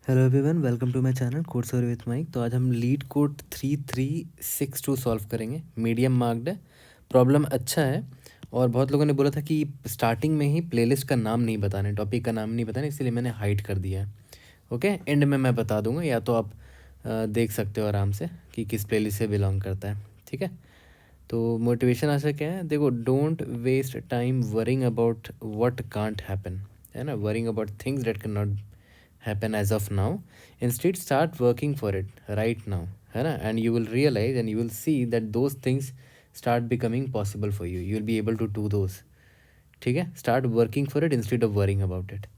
Hello everyone, welcome to my channel code story with Mike. तो आज हम LeetCode 3362 solve करेंगे। Medium marked है, प्रॉब्लम अच्छा है। और बहुत लोगों ने बोला था कि स्टार्टिंग में ही प्लेलिस्ट का नाम नहीं बताना, टॉपिक का नाम नहीं बताना, इसलिए मैंने हाइड कर दिया है। ओके, एंड में मैं बता दूंगा, या तो आप देख सकते हो आराम से कि किस प्लेलिस्ट से बिलोंग करता है। ठीक है, तो मोटिवेशन आशा क्या है, देखो, don't waste time worrying about what can't happen, है ना, worrying about things that can not happen as of now. Instead, start working for it right now, है ना, and you will realize and you will see that those things start becoming possible for you. You will be able to do those. ठीक है, start working for it instead of worrying about it.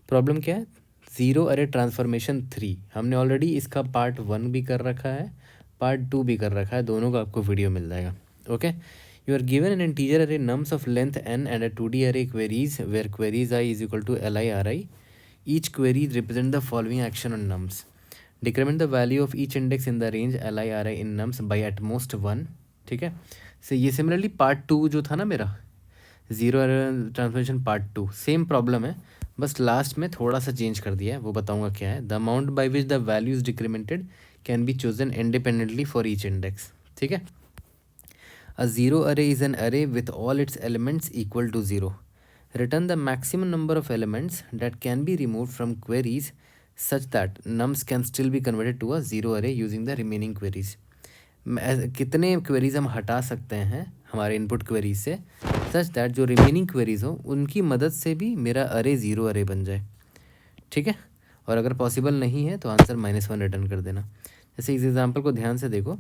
Problem क्या है, zero अरे transformation 3 हमने already इसका part 1 भी कर रखा है, पार्ट 2 भी कर रखा है, दोनों का आपको वीडियो मिल जाएगा। Okay, you are given an integer array nums of length n and a 2D array queries where queries i is equal to LI RI. Each query represent the following action on nums. Decrement the value of each index in the range LI RI in nums by at most 1. ठीक है, से ये similarly part 2 जो था ना मेरा, zero transformation part 2, same problem है, बस लास्ट में थोड़ा सा चेंज कर दिया है, वो बताऊंगा क्या है। The amount by which the value is decremented can be chosen independently for each index. ठीक है, a zero array is an array with all its elements equal to zero. Return the maximum number of elements that can be removed from queries such that nums can still be converted to a zero array using the remaining queries. कितने queries हम हटा सकते हैं हमारे input queries से, such that जो remaining queries हो उनकी मदद से भी मेरा अरे ज़ीरो अरे बन जाए। ठीक है, और अगर पॉसिबल नहीं है तो आंसर -1 रिटर्न कर देना। जैसे इस एग्जांपल को ध्यान से देखो,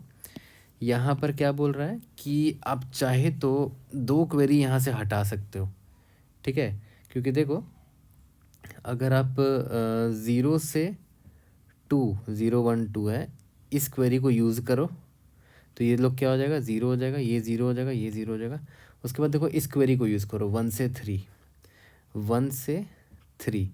यहाँ पर क्या बोल रहा है कि आप चाहे तो 2 क्वेरी यहाँ से हटा सकते हो। ठीक है, क्योंकि देखो, अगर आप 0 से 2 0 1 2 है, इस क्वेरी को यूज़ करो तो ये लोग क्या हो जाएगा, ज़ीरो हो जाएगा, ये ज़ीरो हो जाएगा, ये ज़ीरो हो जाएगा। उसके बाद देखो इस क्वेरी को यूज़ करो 1 से 3, 1 से 3,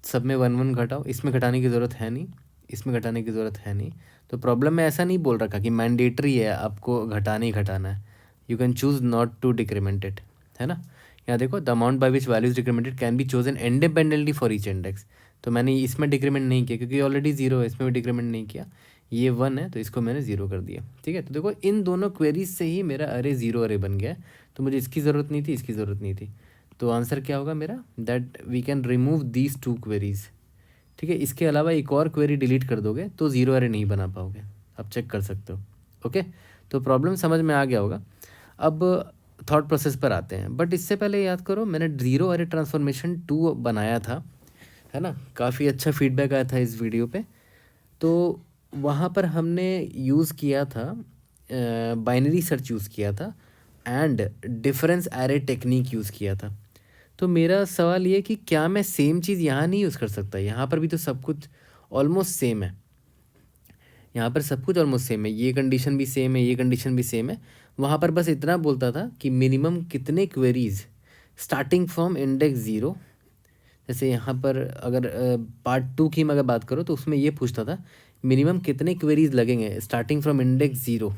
सब में 1 1 घटाओ, इसमें घटाने की ज़रूरत है नहीं, इसमें घटाने की ज़रूरत है नहीं। तो प्रॉब्लम में ऐसा नहीं बोल रखा कि मैंडेटरी है आपको घटाना ही घटाना है, you can choose not to decrement it, है ना। यहाँ देखो, the amount by which values decremented can be chosen independently for each index. तो मैंने इसमें डिक्रीमेंट नहीं किया क्योंकि ऑलरेडी ज़ीरो है, इसमें भी डिक्रीमेंट नहीं किया, ये 1 है तो इसको मैंने ज़ीरो कर दिया। ठीक है, तो देखो इन दोनों क्वेरीज से ही मेरा अरे ज़ीरो अरे बन गया है, तो मुझे इसकी ज़रूरत नहीं थी, इसकी ज़रूरत नहीं थी। तो आंसर क्या होगा मेरा, that we can remove these 2 queries. ठीक है, इसके अलावा एक और क्वेरी डिलीट कर दोगे तो ज़ीरो अरे नहीं बना पाओगे, आप चेक कर सकते हो। ओके, तो प्रॉब्लम समझ में आ गया होगा। अब थॉट प्रोसेस पर आते हैं, बट इससे पहले याद करो मैंने ज़ीरो अरे ट्रांसफॉर्मेशन 2 बनाया था, है ना, काफ़ी अच्छा फीडबैक आया था इस वीडियो पे। तो वहाँ पर हमने यूज़ किया था, बाइनरी सर्च यूज़ किया था and difference array technique use किया था। तो मेरा सवाल ये कि क्या मैं सेम चीज़ यहाँ नहीं यूज़ कर सकता, यहाँ पर भी तो सब कुछ ऑलमोस्ट सेम है, यहाँ पर सब कुछ ऑलमोस्ट सेम है, ये कंडीशन भी सेम है, ये कंडीशन भी सेम है। वहाँ पर बस इतना बोलता था कि मिनिमम कितने queries starting from index zero. जैसे यहाँ पर अगर पार्ट 2 की मैं अगर बात करूँ तो उसमें ये पूछता था मिनिमम कितने क्वेरीज लगेंगे स्टार्टिंग फ्रॉम इंडेक्स ज़ीरो,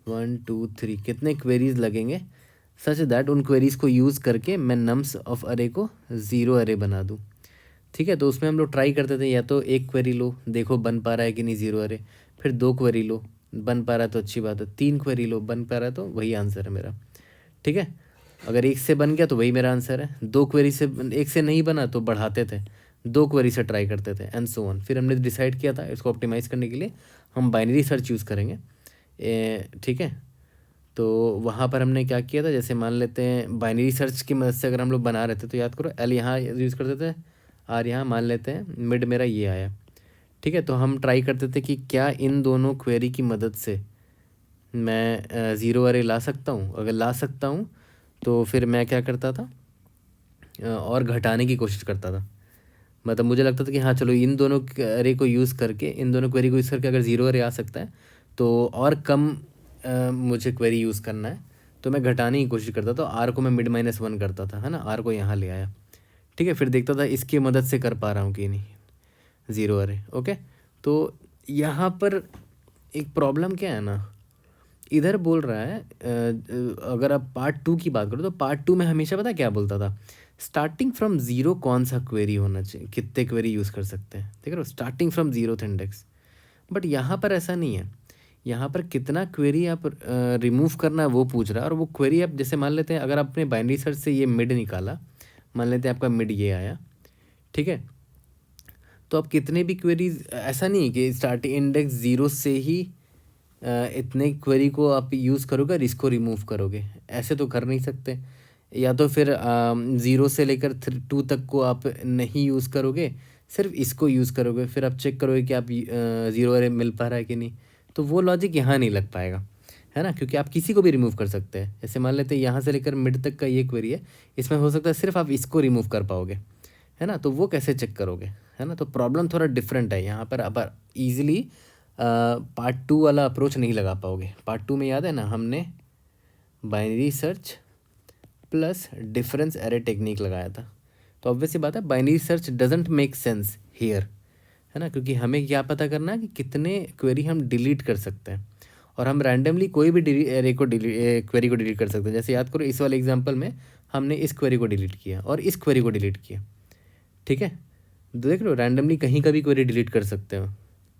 1 2 3, कितने क्वेरीज लगेंगे सच दैट उन क्वेरीज को यूज़ करके मैं नम्स ऑफ अरे को ज़ीरो अरे बना दूँ। ठीक है, तो उसमें हम लोग ट्राई करते थे, या तो एक क्वेरी लो, देखो बन पा रहा है कि नहीं ज़ीरो अरे, फिर 2 क्वेरी लो, बन पा रहा है तो अच्छी बात है, 3 क्वेरी लो, बन पा रहा है तो वही आंसर है मेरा। ठीक है, अगर एक से बन गया तो वही मेरा आंसर है, 2 क्वेरी से, एक से नहीं बना तो बढ़ाते थे, 2 क्वेरी से ट्राई करते थे एंड सो ऑन। फिर हमने डिसाइड किया था इसको ऑप्टिमाइज़ करने के लिए हम बाइनरी सर्च यूज़ करेंगे। ठीक है, तो वहाँ पर हमने क्या किया था, जैसे मान लेते हैं बाइनरी सर्च की मदद से अगर हम लोग बना रहे थे तो याद करो एल यहाँ यूज़ करते थे, आर यहाँ, मान लेते हैं मिड मेरा ये आया। ठीक है, तो हम ट्राई करते थे कि क्या इन दोनों क्वेरी की मदद से मैं ज़ीरो अरे ला सकता हूँ, अगर ला सकता हूँ तो फिर मैं क्या करता था, और घटाने की कोशिश करता था। मतलब मुझे लगता था कि हाँ चलो इन दोनों अरे को यूज़ करके, इन दोनों क्वेरी को यूज़ करके अगर ज़ीरो अरे आ सकता है तो और कम मुझे क्वेरी यूज़ करना है, तो मैं घटाने की कोशिश करता था। तो आर को मैं मिड -1 करता था, है ना, आर को यहाँ ले आया। ठीक है, फिर देखता था इसकी मदद से कर पा रहा हूँ कि नहीं ज़ीरो अरे। ओके, तो यहाँ पर एक प्रॉब्लम क्या है ना, इधर बोल रहा है अगर आप पार्ट 2 की बात करो तो पार्ट 2 में हमेशा पता क्या बोलता था, स्टार्टिंग फ्रॉम ज़ीरो कौन सा क्वेरी होना चाहिए, कितने क्वेरी यूज़ कर सकते हैं, देख रहे हो, starting from zero index. But यहाँ पर ऐसा नहीं है, यहाँ पर कितना क्वेरी आप रिमूव करना है वो पूछ रहा है। और वो क्वेरी आप जैसे मान लेते हैं, अगर आपने बाइनरी सर्च से ये मिड निकाला, मान लेते हैं आपका मिड ये आया, ठीक है, तो आप कितने भी क्वेरीज, ऐसा नहीं है कि स्टार्टिंग इंडेक्स ज़ीरो से ही इतने क्वेरी को आप यूज़ करोगे और इसको रिमूव करोगे, ऐसे तो कर नहीं सकते। या तो फिर ज़ीरो से लेकर 2 तक को आप नहीं यूज़ करोगे, सिर्फ इसको यूज़ करोगे, फिर आप चेक करोगे कि आप ज़ीरो अरे मिल पा रहा है कि नहीं। तो वो लॉजिक यहाँ नहीं लग पाएगा, है ना, क्योंकि आप किसी को भी रिमूव कर सकते हैं। जैसे मान लेते हैं यहाँ से लेकर मिड तक का ये क्वेरी है, इसमें हो सकता है सिर्फ आप इसको रिमूव कर पाओगे, है ना, तो वो कैसे चेक करोगे, है ना। तो प्रॉब्लम थोड़ा डिफरेंट है यहाँ पर। अब ईजिली पार्ट 2 वाला अप्रोच नहीं लगा पाओगे। पार्ट 2 में याद है ना, हमने binary search plus difference array technique लगाया था। तो ऑब्वियस सी बात है, binary search doesn't make sense here, है ना, क्योंकि हमें क्या पता करना है कि कितने क्वेरी हम डिलीट कर सकते हैं। और हम रैंडमली कोई भी एरे को क्वेरी को डिलीट कर सकते हैं। जैसे याद करो, इस वाले एग्जांपल में हमने इस क्वेरी को डिलीट किया और इस क्वेरी को डिलीट किया, ठीक है। देख लो, रैंडमली कहीं का भी क्वेरी डिलीट कर सकते हो।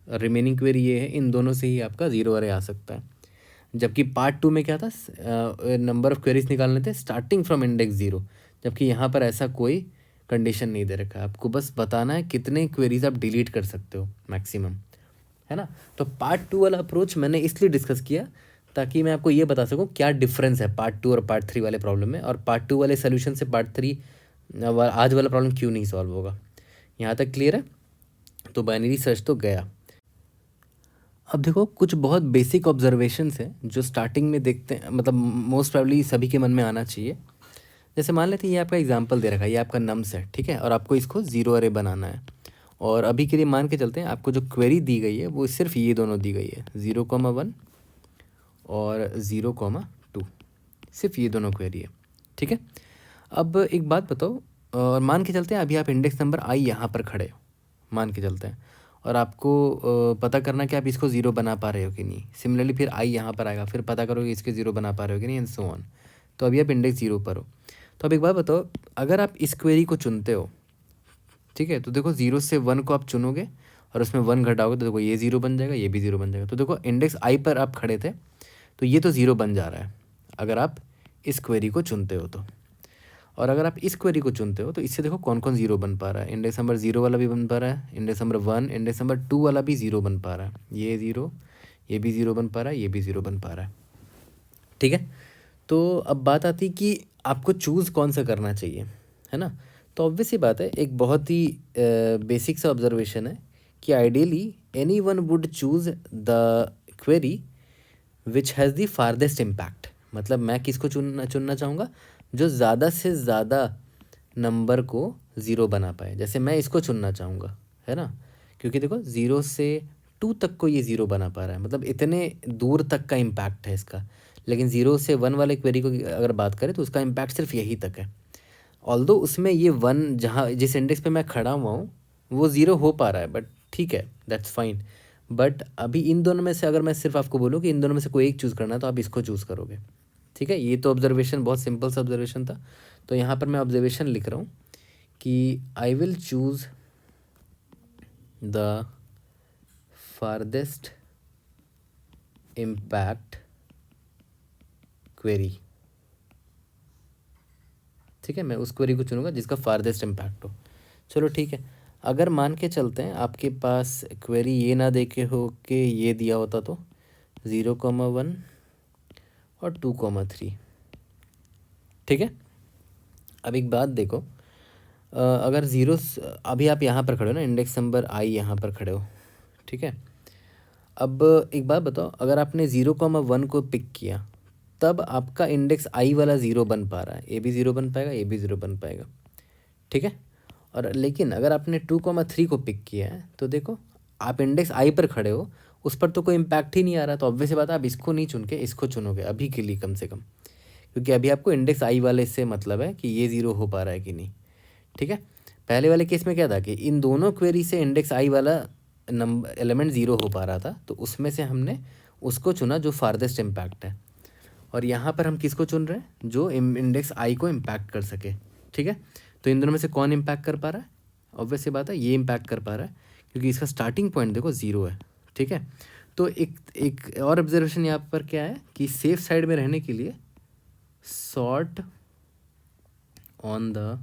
रिमेनिंग क्वेरी ये है, इन दोनों से ही आपका ज़ीरो अरे आ सकता है। जबकि पार्ट 2 में क्या था, नंबर ऑफ़ क्वेरीज निकालने थे स्टार्टिंग फ्रॉम इंडेक्स ज़ीरो, जबकि यहाँ पर ऐसा कोई कंडीशन नहीं दे रखा है। आपको बस बताना है कितने क्वेरीज आप डिलीट कर सकते हो मैक्सिमम, है ना। तो पार्ट 2 वाला अप्रोच मैंने इसलिए डिस्कस किया ताकि मैं आपको ये बता सकूं क्या डिफरेंस है पार्ट 2 और पार्ट 3 वाले प्रॉब्लम में, और पार्ट 2 वाले सोल्यूशन से पार्ट 3 आज वाला प्रॉब्लम क्यों नहीं सॉल्व होगा। यहाँ तक क्लियर है। तो बाइनरी सर्च तो गया। अब देखो, कुछ बहुत बेसिक ऑब्जर्वेशंस हैं जो स्टार्टिंग में देखते हैं, मतलब मोस्ट प्रोबेबली सभी के मन में आना चाहिए। जैसे मान लेते हैं ये आपका एग्जांपल दे रखा है, ये आपका नम्स है, ठीक है, और आपको इसको ज़ीरो अरे बनाना है। और अभी के लिए मान के चलते हैं आपको जो क्वेरी दी गई है वो सिर्फ ये दोनों दी गई है, 0,1 और 0,2, सिर्फ ये दोनों क्वेरी है, ठीक है। अब एक बात बताओ, और मान के चलते हैं अभी आप इंडेक्स नंबर आई यहाँ पर खड़े हो, मान के चलते हैं, और आपको पता करना कि आप इसको ज़ीरो बना पा रहे हो कि नहीं। सिमिलरली फिर आई यहाँ पर आएगा, फिर पता करो कि इसके ज़ीरो बना पा रहे हो कि नहीं, एंड सो ऑन। तो अभी आप इंडेक्स ज़ीरो पर हो। तो अब एक बात बताओ, अगर आप इस क्वेरी को चुनते हो, ठीक है, तो देखो 0 से 1 को आप चुनोगे और उसमें 1 घटाओगे तो देखो ये 0 बन जाएगा, ये भी 0 बन जाएगा। तो देखो इंडेक्स आई पर आप खड़े थे तो ये तो 0 बन जा रहा है अगर आप इस क्वेरी को चुनते हो तो। और अगर आप इस क्वेरी को चुनते हो तो इससे देखो कौन कौन 0 बन पा रहा है। इंडेक्स नंबर 0 वाला भी बन पा रहा है, इंडेक्स नंबर 1, इंडेक्स नंबर 2 वाला भी 0 बन पा रहा है, ये 0, ये भी 0 बन पा रहा है, ये भी 0 बन पा रहा है, ठीक है। तो अब बात आती कि आपको चूज़ कौन सा करना चाहिए, है ना। तो ऑब्वियस ही बात है, एक बहुत ही बेसिक सा ऑब्जर्वेशन है कि ideally any one would choose the query which has the farthest impact. मतलब मैं किसको चुनना चाहूँगा, जो ज़्यादा से ज़्यादा नंबर को ज़ीरो बना पाए। जैसे मैं इसको चुनना चाहूँगा, है ना, क्योंकि देखो 0 से 2 तक को ये 0 बना पा रहा है, मतलब इतने दूर तक का इम्पैक्ट है इसका। लेकिन 0 से 1 वाले क्वेरी को अगर बात करें तो उसका इम्पैक्ट सिर्फ यही तक है। ऑल्दो उसमें ये 1 जहाँ जिस इंडेक्स पे मैं खड़ा हुआ हूँ वो 0 हो पा रहा है, बट ठीक है, दैट्स फाइन। बट अभी इन दोनों में से अगर मैं सिर्फ आपको बोलूँ कि इन दोनों में से कोई एक चूज़ करना है तो आप इसको चूज़ करोगे, ठीक है। ये तो ऑब्जर्वेशन बहुत सिंपल सा ऑब्जर्वेशन था। तो यहाँ पर मैं ऑब्जर्वेशन लिख रहा हूँ कि I will choose the farthest impact query, ठीक है, मैं उस क्वेरी को चुनूंगा जिसका फारदेस्ट इम्पैक्ट हो। चलो ठीक है, अगर मान के चलते हैं आपके पास क्वेरी ये ना देखे हो कि ये दिया होता तो 0,1 और 2,3, ठीक है। अब एक बात देखो, अगर ज़ीरो, अभी आप यहाँ पर खड़े हो ना, इंडेक्स नंबर आई यहाँ पर खड़े हो, ठीक है। अब एक बात बताओ, अगर आपने 0,1 को पिक किया तब आपका इंडेक्स आई वाला 0 बन पा रहा है, ये भी 0 बन पाएगा, ये भी 0 बन पाएगा, ठीक है। और लेकिन अगर आपने 2,3 को पिक किया है तो देखो आप इंडेक्स आई पर खड़े हो, उस पर तो कोई इम्पैक्ट ही नहीं आ रहा। तो ऑब्वियस बात है आप इसको नहीं चुन के इसको चुनोगे अभी के लिए कम से कम, क्योंकि अभी आपको इंडेक्स आई वाले से मतलब है कि ये 0 हो पा रहा है कि नहीं, ठीक है। पहले वाले केस में क्या था कि इन दोनों क्वेरी से इंडेक्स आई वाला नंबर एलिमेंट 0 हो पा रहा था, तो उसमें से हमने उसको चुना जो फारदेस्ट इम्पैक्ट है। और यहाँ पर हम किसको चुन रहे हैं, जो इंडेक्स आई को इम्पैक्ट कर सके, ठीक है। तो इन दोनों में से कौन इम्पैक्ट कर पा रहा है? ऑब्वियस सी बात है ये इम्पैक्ट कर पा रहा है, क्योंकि इसका स्टार्टिंग पॉइंट देखो 0 है। ठीक है, तो एक एक और ऑब्जर्वेशन यहाँ पर क्या है कि सेफ साइड में रहने के लिए sort on the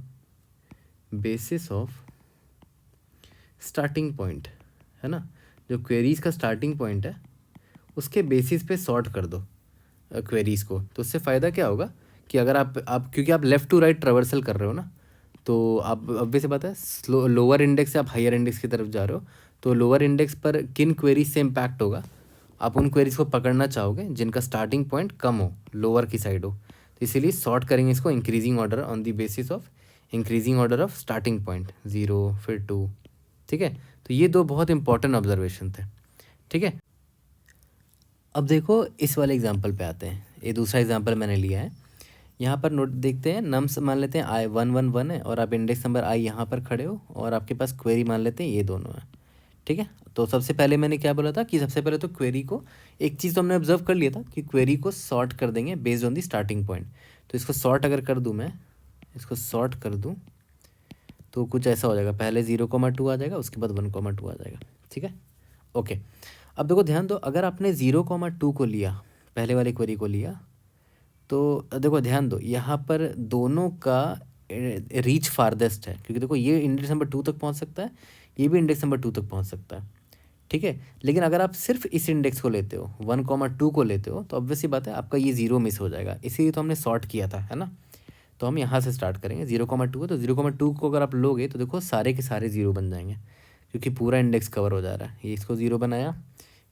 basis of starting point, है ना, जो क्वेरीज का स्टार्टिंग पॉइंट है उसके बेसिस पे सॉर्ट कर दो क्वेरीज को। तो उससे फ़ायदा क्या होगा कि अगर आप क्योंकि आप लेफ़्ट टू राइट ट्रेवर्सल कर रहे हो ना, तो आप ऑब्वियस सी बात है लोअर इंडेक्स से आप हायर इंडेक्स की तरफ जा रहे हो, तो लोअर इंडेक्स पर किन क्वेरीज से इम्पैक्ट होगा, आप उन क्वेरीज को पकड़ना चाहोगे जिनका स्टार्टिंग पॉइंट कम हो, लोअर की साइड हो। तो इसीलिए सॉर्ट करेंगे इसको increasing order on the basis of increasing order of starting point 0 फिर 2। ठीक है, तो ये दो बहुत इंपॉर्टेंट ऑब्जर्वेशन थे। ठीक है, अब देखो इस वाले एग्जाम्पल पे आते हैं। ये दूसरा एग्जाम्पल मैंने लिया है, यहाँ पर नोट देखते हैं, नम्स मान लेते हैं आई 1 1 1 है और आप इंडेक्स नंबर आई यहाँ पर खड़े हो और आपके पास क्वेरी मान लेते हैं ये दोनों है। ठीक है, तो सबसे पहले मैंने क्या बोला था कि सबसे पहले तो क्वेरी को, एक चीज़ तो हमने ऑब्जर्व कर लिया था कि क्वेरी को सॉर्ट कर देंगे based on the starting point. तो इसको सॉर्ट अगर कर दूँ, मैं इसको सॉर्ट कर दूँ तो कुछ ऐसा हो जाएगा, पहले 0,2 आ जाएगा, उसके बाद 1,2 आ जाएगा। ठीक है, ओके। अब देखो ध्यान दो, अगर आपने 0,2 को लिया, पहले वाली क्वेरी को लिया, तो देखो ध्यान दो यहाँ पर दोनों का रीच फारदेस्ट है, क्योंकि देखो ये इंडेक्स नंबर 2 तक पहुँच सकता है, ये भी इंडेक्स नंबर 2 तक पहुँच सकता है। ठीक है, लेकिन अगर आप सिर्फ इस इंडेक्स को लेते हो 1,2 को लेते हो, तो ऑब्वियस सी बात है आपका ये 0 मिस हो जाएगा, इसीलिए तो हमने सॉर्ट किया था, है ना। तो हम यहाँ से स्टार्ट करेंगे 0,2 है, तो 0,2 को अगर आप लोगे तो देखो सारे के सारे 0 बन जाएंगे, क्योंकि पूरा इंडेक्स कवर हो जा रहा है। ये इसको 0 बनाया,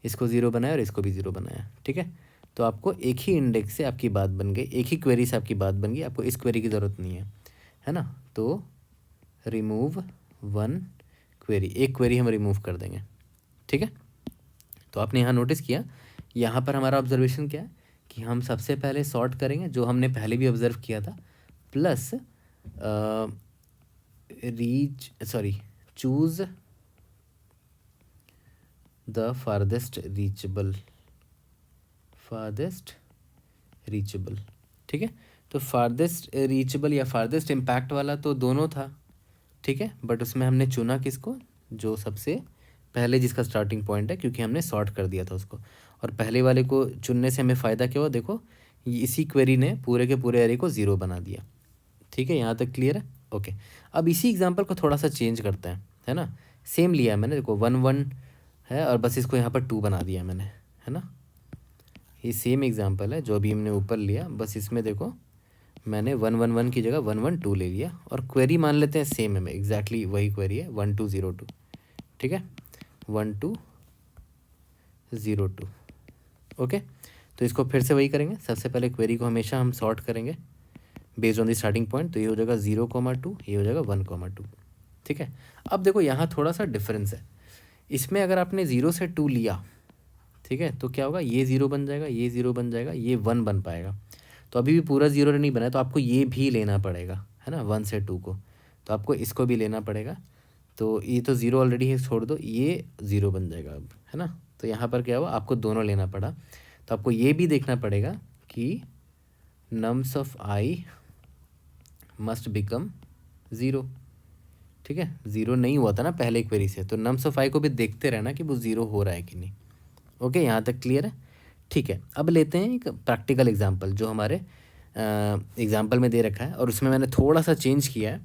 इसको 0 बनाया और इसको भी 0 बनाया। ठीक है, तो आपको एक ही इंडेक्स से आपकी बात बन गई, एक ही क्वेरी से आपकी बात बन गई, आपको इस क्वेरी की ज़रूरत नहीं है ना। तो रिमूव 1 क्वेरी, एक क्वेरी हम रिमूव कर देंगे। ठीक है, तो आपने यहाँ नोटिस किया, यहाँ पर हमारा ऑब्जर्वेशन क्या है कि हम सबसे पहले सॉर्ट करेंगे, जो हमने पहले भी ऑब्जर्व किया था, plus choose the farthest reachable. ठीक है, तो फारदेस्ट रीचेबल या फारदेस्ट इम्पैक्ट वाला तो दोनों था। ठीक है, बट उसमें हमने चुना किसको, जो सबसे पहले जिसका स्टार्टिंग पॉइंट है, क्योंकि हमने सॉर्ट कर दिया था उसको। और पहले वाले को चुनने से हमें फ़ायदा क्या हुआ, देखो इसी क्वेरी ने पूरे के पूरे एरे को 0 बना दिया। ठीक है, यहाँ तक क्लियर है। ओके, अब इसी एग्जांपल को थोड़ा सा चेंज करते हैं, है ना। सेम लिया है मैंने, देखो 1 1 है और बस इसको यहाँ पर 2 बना दिया मैंने, है ना। ये सेम एग्जांपल है जो अभी हमने ऊपर लिया, बस इसमें देखो मैंने 1 1 1 की जगह 1 1 2 ले लिया, और क्वेरी मान लेते हैं सेम है, एग्जैक्टली वही क्वेरी है 1 2 0 2। ठीक है, 1 2 0 2। ओके, तो इसको फिर से वही करेंगे, सबसे पहले क्वेरी को हमेशा हम सॉर्ट करेंगे based on the starting point, तो ये हो जाएगा 0,2, ये हो जाएगा 1,2। ठीक है, अब देखो यहाँ थोड़ा सा डिफरेंस है, इसमें अगर आपने 0 से 2 लिया, ठीक है, तो क्या होगा, ये 0 बन जाएगा, ये 0 बन जाएगा, ये 1 बन पाएगा। तो अभी भी पूरा 0 नहीं बना है, तो आपको ये भी लेना पड़ेगा, है ना, 1 से 2 को, तो आपको इसको भी लेना पड़ेगा। तो ये तो 0 ऑलरेडी है, छोड़ दो, ये 0 बन जाएगा अब, है ना। तो यहाँ पर क्या हुआ, आपको दोनों लेना पड़ा। तो आपको ये भी देखना पड़ेगा कि nums of I must become 0। ठीक है, 0 नहीं हुआ था ना पहले क्वेरी से, तो नम्स ऑफ आई को भी देखते रहना कि वो 0 हो रहा है कि नहीं। ओके, यहाँ तक क्लियर है। ठीक है, अब लेते हैं एक प्रैक्टिकल एग्जांपल जो हमारे एग्जांपल में दे रखा है, और उसमें मैंने थोड़ा सा चेंज किया है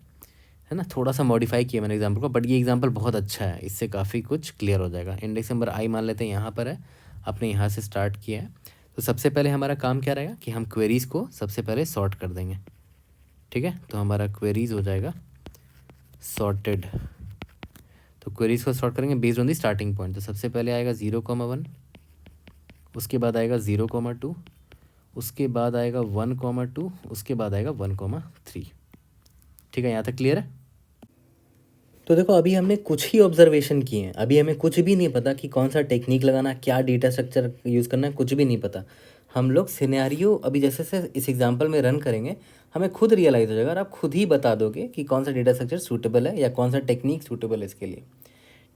ना, थोड़ा सा मॉडिफाई किया मैंने एग्जांपल को, बट ये एग्जांपल बहुत अच्छा है, इससे काफ़ी कुछ क्लियर हो जाएगा। इंडेक्स नंबर आई मान लेते हैं यहाँ पर है, आपने यहाँ से स्टार्ट किया है, तो सबसे पहले हमारा काम क्या रहेगा कि हम क्वेरीज़ को सबसे पहले सॉर्ट कर देंगे। ठीक है, तो हमारा क्वेरीज़ हो जाएगा सॉर्टेड। तो क्वेरीज़ को सॉर्ट करेंगे based on the starting point, तो सबसे पहले आएगा 0,1, उसके बाद आएगा 0,2, उसके बाद आएगा 1,2, उसके बाद आएगा 1,3। ठीक है, यहाँ तक क्लियर है। तो देखो अभी हमने कुछ ही ऑब्जर्वेशन किए हैं, अभी हमें कुछ भी नहीं पता कि कौन सा टेक्निक लगाना, क्या डेटा स्ट्रक्चर यूज़ करना है, कुछ भी नहीं पता। हम लोग सिनेरियो अभी जैसे से इस एग्जांपल में रन करेंगे, हमें खुद रियलाइज़ हो जाएगा, और आप खुद ही बता दोगे कि कौन सा डेटा स्ट्रक्चर सूटेबल है या कौन सा टेक्निक सूटेबल है इसके लिए।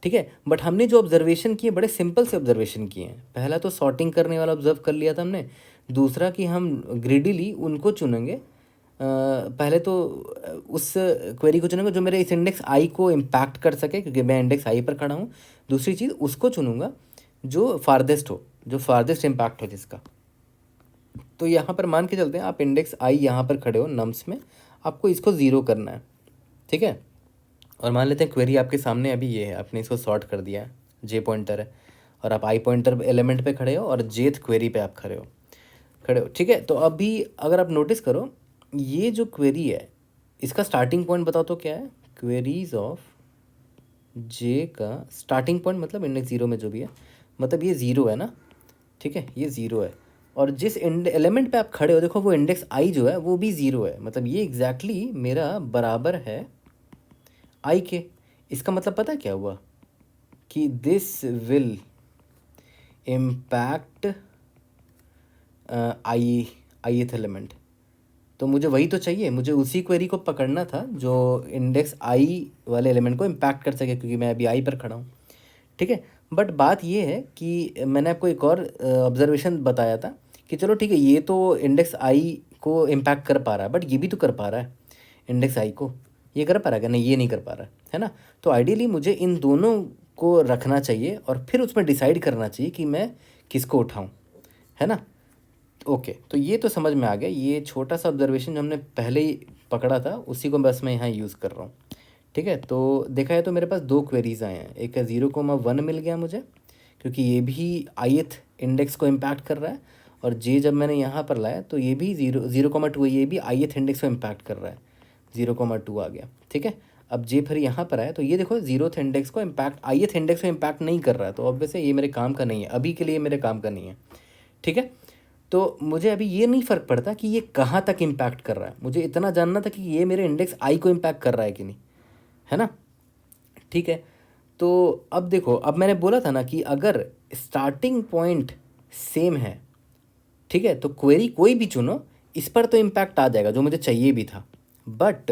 ठीक है, बट हमने जो ऑब्जर्वेशन किए बड़े सिंपल से ऑब्जर्वेशन किए हैं। पहला तो सॉर्टिंग करने वाला ऑब्जर्व कर लिया था हमने, दूसरा कि हम ग्रिडीली उनको चुनेंगे पहले तो उस क्वेरी को चुनूंगा जो मेरे इस इंडेक्स आई को इम्पैक्ट कर सके, क्योंकि मैं इंडेक्स आई पर खड़ा हूँ। दूसरी चीज़ उसको चुनूंगा जो फारदेस्ट हो, जो फारदेस्ट इम्पैक्ट हो जिसका। तो यहाँ पर मान के चलते हैं आप इंडेक्स आई यहाँ पर खड़े हो नम्स में, आपको इसको ज़ीरो करना है, ठीक है। और मान लेते हैं क्वेरी आपके सामने अभी ये है, आपने इसको सॉर्ट कर दिया है, जे पॉइंटर है, और आप आई पॉइंटर एलिमेंट पे खड़े हो और जेथ क्वेरी पे आप खड़े हो, ठीक है। तो अभी अगर आप नोटिस करो, ये जो क्वेरी है इसका स्टार्टिंग पॉइंट बताओ तो क्या है? क्वेरीज ऑफ जे का स्टार्टिंग पॉइंट मतलब इंडेक्स ज़ीरो में जो भी है, मतलब ये ज़ीरो है ना, ठीक है, ये ज़ीरो है। और जिस एलिमेंट पे आप खड़े हो देखो वो इंडेक्स आई जो है वो भी ज़ीरो है, मतलब ये एग्जैक्टली मेरा बराबर है आई के। इसका मतलब पता है क्या हुआ कि this will impact ith element. तो मुझे वही तो चाहिए, मुझे उसी क्वेरी को पकड़ना था जो इंडेक्स आई वाले एलिमेंट को इम्पैक्ट कर सके, क्योंकि मैं अभी आई पर खड़ा हूँ, ठीक है। बट बात ये है कि मैंने आपको एक और ऑब्जर्वेशन बताया था कि चलो ठीक है, ये तो इंडेक्स आई को इम्पैक्ट कर पा रहा है, बट ये भी तो कर पा रहा है इंडेक्स आई को, ये कर पा रहा है क्या? नहीं, ये नहीं कर पा रहा है ना। तो आइडियली मुझे इन दोनों को रखना चाहिए और फिर उसमें डिसाइड करना चाहिए कि मैं किसको उठाऊँ, है ना। ओके, तो ये तो समझ में आ गया। ये छोटा सा ऑब्जर्वेशन जो हमने पहले ही पकड़ा था उसी को बस मैं यहाँ यूज़ कर रहा हूँ, ठीक है। तो देखा है तो मेरे पास दो क्वेरीज आए हैं, एक है 0,1 मिल गया मुझे, क्योंकि ये भी ith इंडेक्स को इम्पैक्ट कर रहा है, और जे जब मैंने यहाँ पर लाया तो ये भी 0,2 है, ये भी ith इंडेक्स को इम्पैक्ट कर रहा है, 0,2 आ गया, ठीक है। अब जे फिर यहाँ पर आया तो ये देखो 0th इंडेक्स को इम्पैक्ट, ith इंडेक्स को इम्पैक्ट नहीं कर रहा है, तो ऑब्वियसली ये मेरे काम का नहीं है, अभी के लिए मेरे काम का नहीं है, ठीक है। तो मुझे अभी ये नहीं फ़र्क पड़ता कि ये कहाँ तक इम्पैक्ट कर रहा है, मुझे इतना जानना था कि ये मेरे इंडेक्स आई को इम्पैक्ट कर रहा है कि नहीं, है ना, ठीक है। तो अब देखो, अब मैंने बोला था ना कि अगर स्टार्टिंग पॉइंट सेम है, ठीक है, तो क्वेरी कोई भी चुनो इस पर तो इम्पैक्ट आ जाएगा जो मुझे चाहिए भी था। बट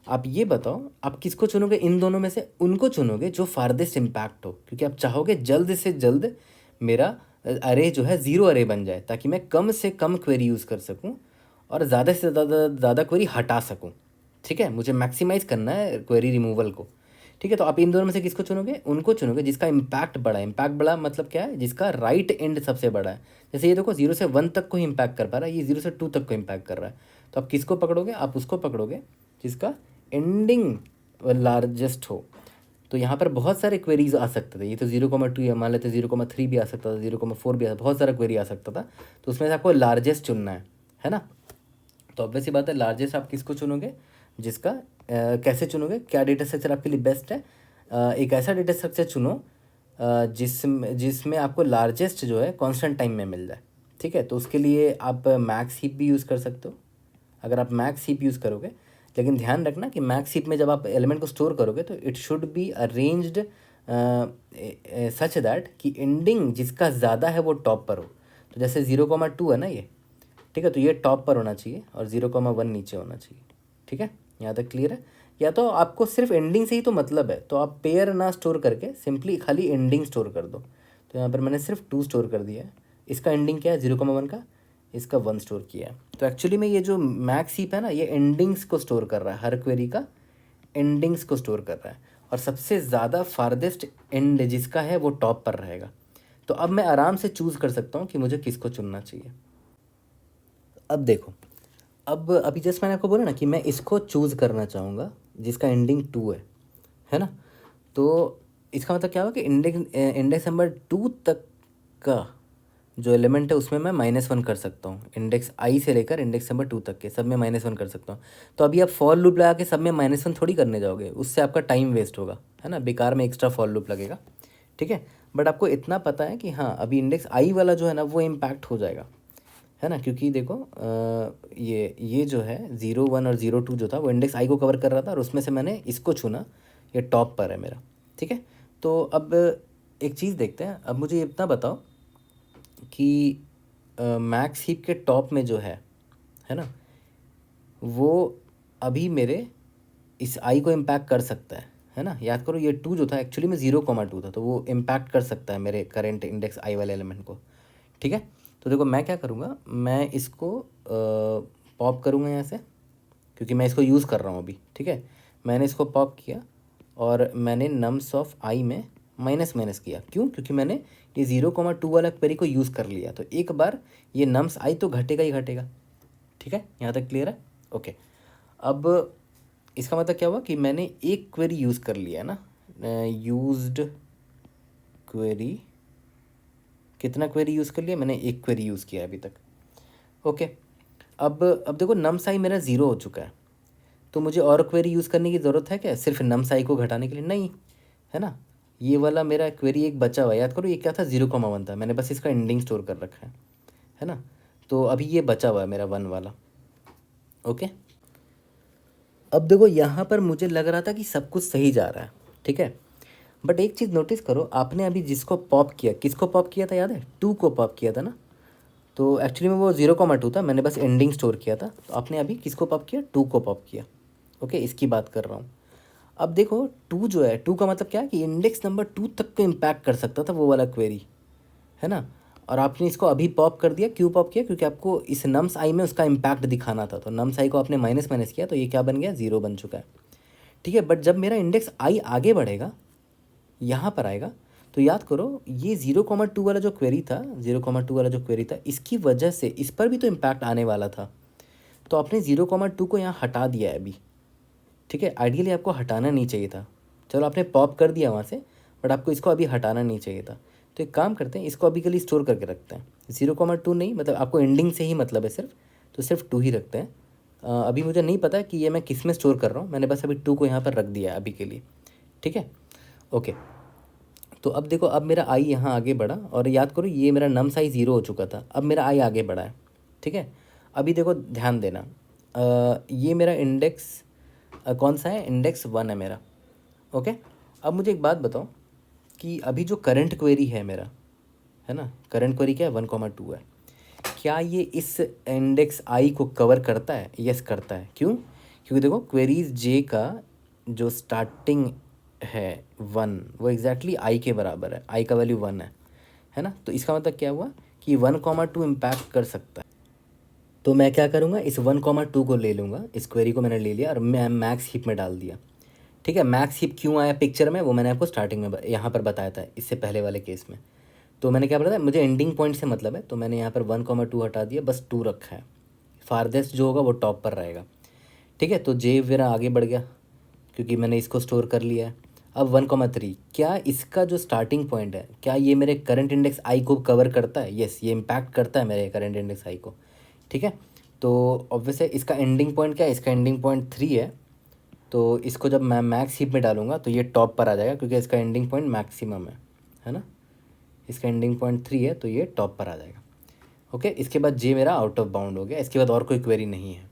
आप ये बताओ आप किसको चुनोगे इन दोनों में से? उनको चुनोगे जो फारदेस्ट इम्पैक्ट हो, क्योंकि आप चाहोगे जल्द से जल्द मेरा अरे जो है ज़ीरो अरे बन जाए, ताकि मैं कम से कम क्वेरी यूज़ कर सकूं और ज़्यादा से ज़्यादा क्वेरी हटा सकूं, ठीक है। मुझे मैक्सिमाइज़ करना है क्वेरी रिमूवल को, ठीक है। तो आप इन दोनों में से किसको चुनोगे? उनको चुनोगे जिसका इम्पैक्ट बड़ा है। इम्पैक्ट बड़ा मतलब क्या है? जिसका राइट एंड सबसे बड़ा है। जैसे ये देखो 0 से 1 तक को ही इम्पैक्ट कर पा रहा है, ये 0 से 2 तक को इम्पैक्ट कर रहा है। तो आप किसको पकड़ोगे? आप उसको पकड़ोगे जिसका एंडिंग लार्जेस्ट हो। तो यहाँ पर बहुत सारे क्वेरीज आ सकते थे, ये तो 0,2 या मान लेते 0,3 भी आ सकता था, 0,4 भी बहुत सारा क्वेरी आ सकता था। तो उसमें से आपको लार्जेस्ट चुनना है ना। तो ऑब्वियसली बात है, लार्जेस्ट आप किसको चुनोगे? जिसका कैसे चुनोगे? क्या डेटा स्ट्रक्चर आपके लिए बेस्ट है? एक ऐसा डेटा स्ट्रक्चर चुनो जिसमें आपको लार्जेस्ट जो है कांस्टेंट टाइम में मिल जाए, ठीक है। तो उसके लिए आप मैक्स हीप भी यूज़ कर सकते हो, अगर आप मैक्स हीप यूज़ करोगे। लेकिन ध्यान रखना कि मैक्स हीप में जब आप एलिमेंट को स्टोर करोगे तो it should be arranged such that कि एंडिंग जिसका ज़्यादा है वो टॉप पर हो। तो जैसे 0,2 है ना ये, ठीक है, तो ये टॉप पर होना चाहिए और 0,1 नीचे होना चाहिए, ठीक है। यहाँ तक क्लियर है? या तो आपको सिर्फ एंडिंग से ही तो मतलब है, तो आप पेयर ना स्टोर करके सिंपली खाली एंडिंग स्टोर कर दो। तो यहाँ पर मैंने सिर्फ 2 स्टोर कर दिया है। इसका एंडिंग क्या है? 0,1 का, इसका 1 स्टोर किया है। तो एक्चुअली में ये जो मैक्स हीप है ना, ये एंडिंग्स को स्टोर कर रहा है, हर क्वेरी का एंडिंग्स को स्टोर कर रहा है, और सबसे ज़्यादा फारदेस्ट एंड जिसका है वो टॉप पर रहेगा। तो अब मैं आराम से चूज़ कर सकता हूँ कि मुझे किसको चुनना चाहिए। अब देखो, अब अभी जस्ट मैंने आपको बोला ना कि मैं इसको चूज़ करना चाहूँगा जिसका एंडिंग 2 है ना। तो इसका मतलब क्या हुआ कि इंडेक्स नंबर 2 तक का जो एलिमेंट है उसमें मैं -1 कर सकता हूँ। इंडेक्स आई से लेकर इंडेक्स नंबर 2 तक के सब में -1 कर सकता हूँ। तो अभी आप फॉर लूप लगा के सब में -1 थोड़ी करने जाओगे, उससे आपका टाइम वेस्ट होगा, है ना, बेकार में एक्स्ट्रा फॉर लूप लगेगा, ठीक है। बट आपको इतना पता है कि हाँ, अभी इंडेक्स आई वाला जो है ना वो इम्पैक्ट हो जाएगा, है ना, क्योंकि देखो ये जो है 0,1 और 0,2 जो था वो इंडेक्स आई को कवर कर रहा था, और उसमें से मैंने इसको चुना, ये टॉप पर है मेरा, ठीक है। तो अब एक चीज़ देखते हैं, अब मुझे इतना बताओ कि मैक्स हीप के टॉप में जो है ना, वो अभी मेरे इस आई को इम्पैक्ट कर सकता है ना। याद करो ये 2 जो था एक्चुअली में 0,2 था, तो वो इम्पैक्ट कर सकता है मेरे करेंट इंडेक्स आई वाले एलिमेंट को, ठीक है। तो देखो मैं क्या करूँगा, मैं इसको पॉप करूँगा यहाँ से, क्योंकि मैं इसको यूज़ कर रहा हूँ अभी, ठीक है। मैंने इसको पॉप किया और मैंने नम्स ऑफ आई में माइनस माइनस किया, क्यों? क्योंकि मैंने ये 0,2 वाला क्वेरी को यूज़ कर लिया, तो एक बार ये नम्स आई तो घटेगा ही घटेगा, ठीक है। यहाँ तक क्लियर है? ओके। अब इसका मतलब क्या हुआ कि मैंने एक क्वेरी यूज़ कर लिया है ना, यूज्ड क्वेरी, कितना क्वेरी यूज़ कर लिया मैंने? एक क्वेरी यूज़ किया है अभी तक, ओके। अब देखो नम साई मेरा ज़ीरो हो चुका है, तो मुझे और क्वेरी यूज़ करने की ज़रूरत है क्या सिर्फ नम साई को घटाने के लिए? नहीं, है ना। ये वाला मेरा क्वेरी एक बचा हुआ है, याद करो ये क्या था? 0,1 था, मैंने बस इसका एंडिंग स्टोर कर रखा है ना। तो अभी ये बचा हुआ है मेरा 1 वाला, ओके। अब देखो यहाँ पर मुझे लग रहा था कि सब कुछ सही जा रहा है, ठीक है। बट एक चीज़ नोटिस करो, आपने अभी जिसको पॉप किया, किसको पॉप किया था याद है? 2 को पॉप किया था ना। तो एक्चुअली में वो 0,2 था, मैंने बस एंडिंग स्टोर किया था। तो आपने अभी किसको पॉप किया? 2 को पॉप किया, ओके। इसकी बात कर रहा हूँ। अब देखो 2 जो है, 2 का मतलब क्या है कि इंडेक्स नंबर 2 तक को इम्पैक्ट कर सकता था वो वाला क्वेरी, है ना। और आपने इसको अभी पॉप कर दिया, क्यों पॉप किया? क्योंकि आपको इस नम्स आई में उसका इम्पैक्ट दिखाना था। तो नम्स आई को आपने माइनस माइनस किया, तो ये क्या बन गया? 0 बन चुका है, ठीक है। बट जब मेरा इंडेक्स आई आगे बढ़ेगा, यहाँ पर आएगा, तो याद करो ये 0,2 वाला जो क्वेरी था, 0,2 वाला जो क्वेरी था, इसकी वजह से इस पर भी तो इम्पैक्ट आने वाला था। तो आपने 0,2 को यहाँ हटा दिया है अभी, ठीक है। आइडियली आपको हटाना नहीं चाहिए था, चलो आपने पॉप कर दिया वहाँ से, बट आपको इसको अभी हटाना नहीं चाहिए था। तो एक काम करते हैं, इसको अभी के लिए स्टोर करके रखते हैं। 0,2 नहीं, मतलब आपको एंडिंग से ही मतलब है सिर्फ, तो सिर्फ 2 ही रखते हैं। अभी मुझे नहीं पता कि ये मैं किस में स्टोर कर रहा हूँ, मैंने बस अभी 2 को यहाँ पर रख दिया है अभी के लिए, ठीक है, ओके। तो अब देखो, अब मेरा आई यहाँ आगे बढ़ा, और याद करो ये मेरा नम साइज 0 हो चुका था, अब मेरा आई आगे बढ़ा है, ठीक है। अभी देखो ध्यान देना, ये मेरा इंडेक्स कौन सा है? इंडेक्स 1 है मेरा, ओके। अब मुझे एक बात बताओ कि अभी जो करंट क्वेरी है मेरा, है ना, करंट क्वेरी क्या है? 1,2 है। क्या ये इस इंडेक्स आई को कवर करता है? यस करता है, क्यों? क्योंकि देखो क्वेरीज जे का जो स्टार्टिंग है 1, वो एग्जैक्टली आई के बराबर है, आई का वैल्यू 1 है ना। तो इसका मतलब क्या हुआ कि 1,2 इम्पैक्ट कर सकता है। तो मैं क्या करूँगा, इस 1,2 को ले लूँगा, इस क्वेरी को मैंने ले लिया और मैं मैक्स हीप में डाल दिया, ठीक है। मैक्स हीप क्यों आया पिक्चर में, वो मैंने आपको स्टार्टिंग में यहाँ पर बताया था, इससे पहले वाले केस में। तो मैंने क्या बताया, मुझे एंडिंग पॉइंट से मतलब है, तो मैंने यहाँ पर 1,2 हटा दिया, बस 2 रखा है। फारदेस्ट जो होगा वो टॉप पर रहेगा, ठीक है। तो जे मेरा आगे बढ़ गया क्योंकि मैंने इसको स्टोर कर लिया है। अब 1,3, क्या इसका जो स्टार्टिंग पॉइंट है, क्या ये मेरे करंट इंडेक्स आई को कवर करता है? यस, ये इम्पैक्ट करता है मेरे करंट इंडेक्स आई को, ठीक है। तो ऑब्वियस है इसका एंडिंग पॉइंट क्या है? इसका एंडिंग पॉइंट 3 है। तो इसको जब मैं मैक्स हीप में डालूंगा तो ये टॉप पर आ जाएगा, क्योंकि इसका एंडिंग पॉइंट मैक्सिमम है ना। इसका एंडिंग पॉइंट 3 है, तो ये टॉप पर आ जाएगा, ओके। इसके बाद जे मेरा आउट ऑफ बाउंड हो गया, इसके बाद और कोई क्वेरी नहीं है।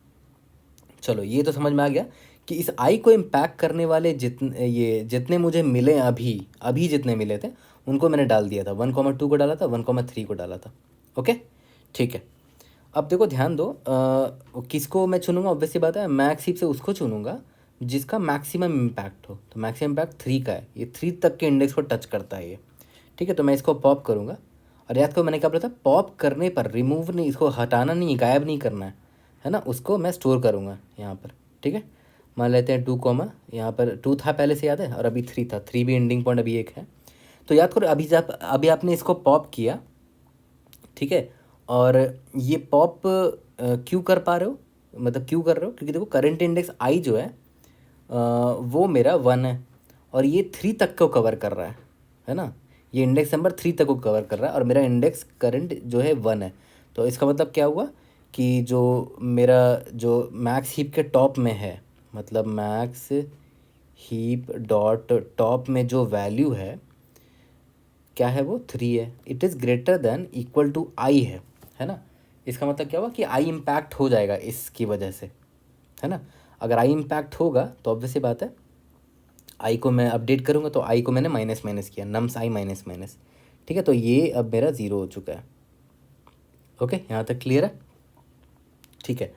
चलो ये तो समझ में आ गया कि इस आई को इम्पैक्ट करने वाले जितने मुझे मिले अभी अभी जितने मिले थे उनको मैंने डाल दिया था। 1,2 को डाला था, 1,3 को डाला था, ओके, ठीक है। अब देखो ध्यान दो, किसको मैं चुनूंगा? ऑब्वियसली बात है मैक्स हीप से उसको चुनूंगा जिसका मैक्सिमम इम्पैक्ट हो। तो मैक्सिमम इम्पैक्ट 3 का है, ये 3 तक के इंडेक्स को टच करता है ये, ठीक है। तो मैं इसको पॉप करूँगा, और याद करो मैंने क्या बोला था, पॉप करने पर रिमूव नहीं, इसको हटाना नहीं, गायब नहीं करना है ना। उसको मैं स्टोर करूँगा यहाँ पर, ठीक है। मान लेते हैं 2 कॉमा, यहाँ पर 2 था पहले से याद है, और अभी 3 था, 3 भी एंडिंग पॉइंट अभी एक है। तो याद करो अभी जब अभी आपने इसको पॉप किया, ठीक है। और ये पॉप क्यों कर पा रहे हो, मतलब क्यों कर रहे हो? क्योंकि देखो करंट इंडेक्स आई जो है वो मेरा 1 है, और ये 3 तक को कवर कर रहा है ना। ये इंडेक्स नंबर 3 तक को कवर कर रहा है, और मेरा इंडेक्स करंट जो है 1 है। तो इसका मतलब क्या हुआ कि जो मेरा जो मैक्स हीप के टॉप में है, मतलब मैक्स हीप डॉट टॉप में जो वैल्यू है क्या है? वो 3 है। It is greater than equal to i है ना। इसका मतलब क्या हुआ कि आई इम्पैक्ट हो जाएगा इसकी वजह से, है ना। अगर आई इम्पैक्ट होगा तो ऑब्वियस सी बात है आई को मैं अपडेट करूँगा, तो आई को मैंने माइनस माइनस किया, नम्स आई माइनस माइनस, ठीक है। तो ये अब मेरा 0 हो चुका है, ओके, यहाँ तक क्लियर है, ठीक है।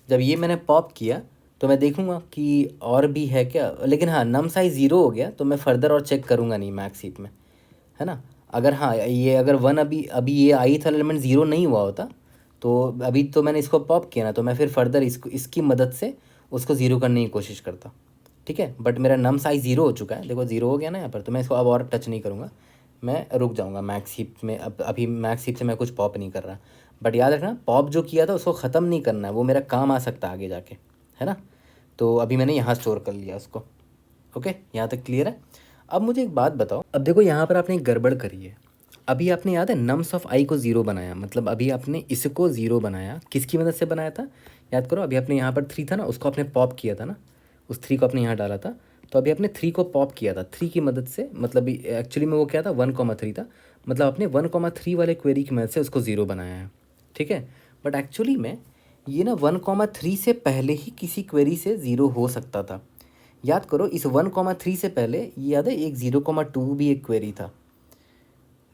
जब ये मैंने पॉप किया तो मैं देखूंगा कि और भी है क्या, लेकिन हाँ नम साइज 0 हो गया तो मैं फर्दर और चेक करूँगा नहीं मैक्स हीप में, है ना। अगर हाँ ये अगर 1 अभी अभी ये आई था एलिमेंट 0 नहीं हुआ होता, तो अभी तो मैंने इसको पॉप किया ना, तो मैं फिर फर्दर इसको इसकी मदद से उसको ज़ीरो करने की कोशिश करता, ठीक है। बट मेरा नम साइज 0 हो चुका है, देखो 0 हो गया ना यहाँ पर, तो मैं इसको अब और टच नहीं करूँगा, मैं रुक जाऊँगा मैक्स हीप में। अब अभी मैक्स हीप से मैं कुछ पॉप नहीं कर रहा, बट याद रखना पॉप जो किया था उसको ख़त्म नहीं करना है, वो मेरा काम आ सकता है आगे जाके, है ना। तो अभी मैंने यहाँ स्टोर कर लिया उसको। ओके, यहाँ तक क्लियर है। अब मुझे एक बात बताओ, अब देखो यहाँ पर आपने एक गड़बड़ करी है। अभी आपने याद है नम्स ऑफ आई को ज़ीरो बनाया, मतलब अभी आपने इसको ज़ीरो बनाया, किसकी मदद से बनाया था, याद करो। अभी आपने यहाँ पर 3 था ना, उसको आपने पॉप किया था ना, उस 3 को आपने यहाँ डाला था। तो अभी आपने 3 को पॉप किया था 3 की मदद से, मतलब एक्चुअली में वो क्या था 1,3 था, मतलब आपने 1,3 वाले क्वेरी की मदद से उसको ज़ीरो बनाया है, ठीक है। बट एक्चुअली में ये ना 1,3 से पहले ही किसी क्वेरी से ज़ीरो हो सकता था। याद करो इस 1,3 से पहले ये याद है एक 0,2 भी एक क्वेरी था,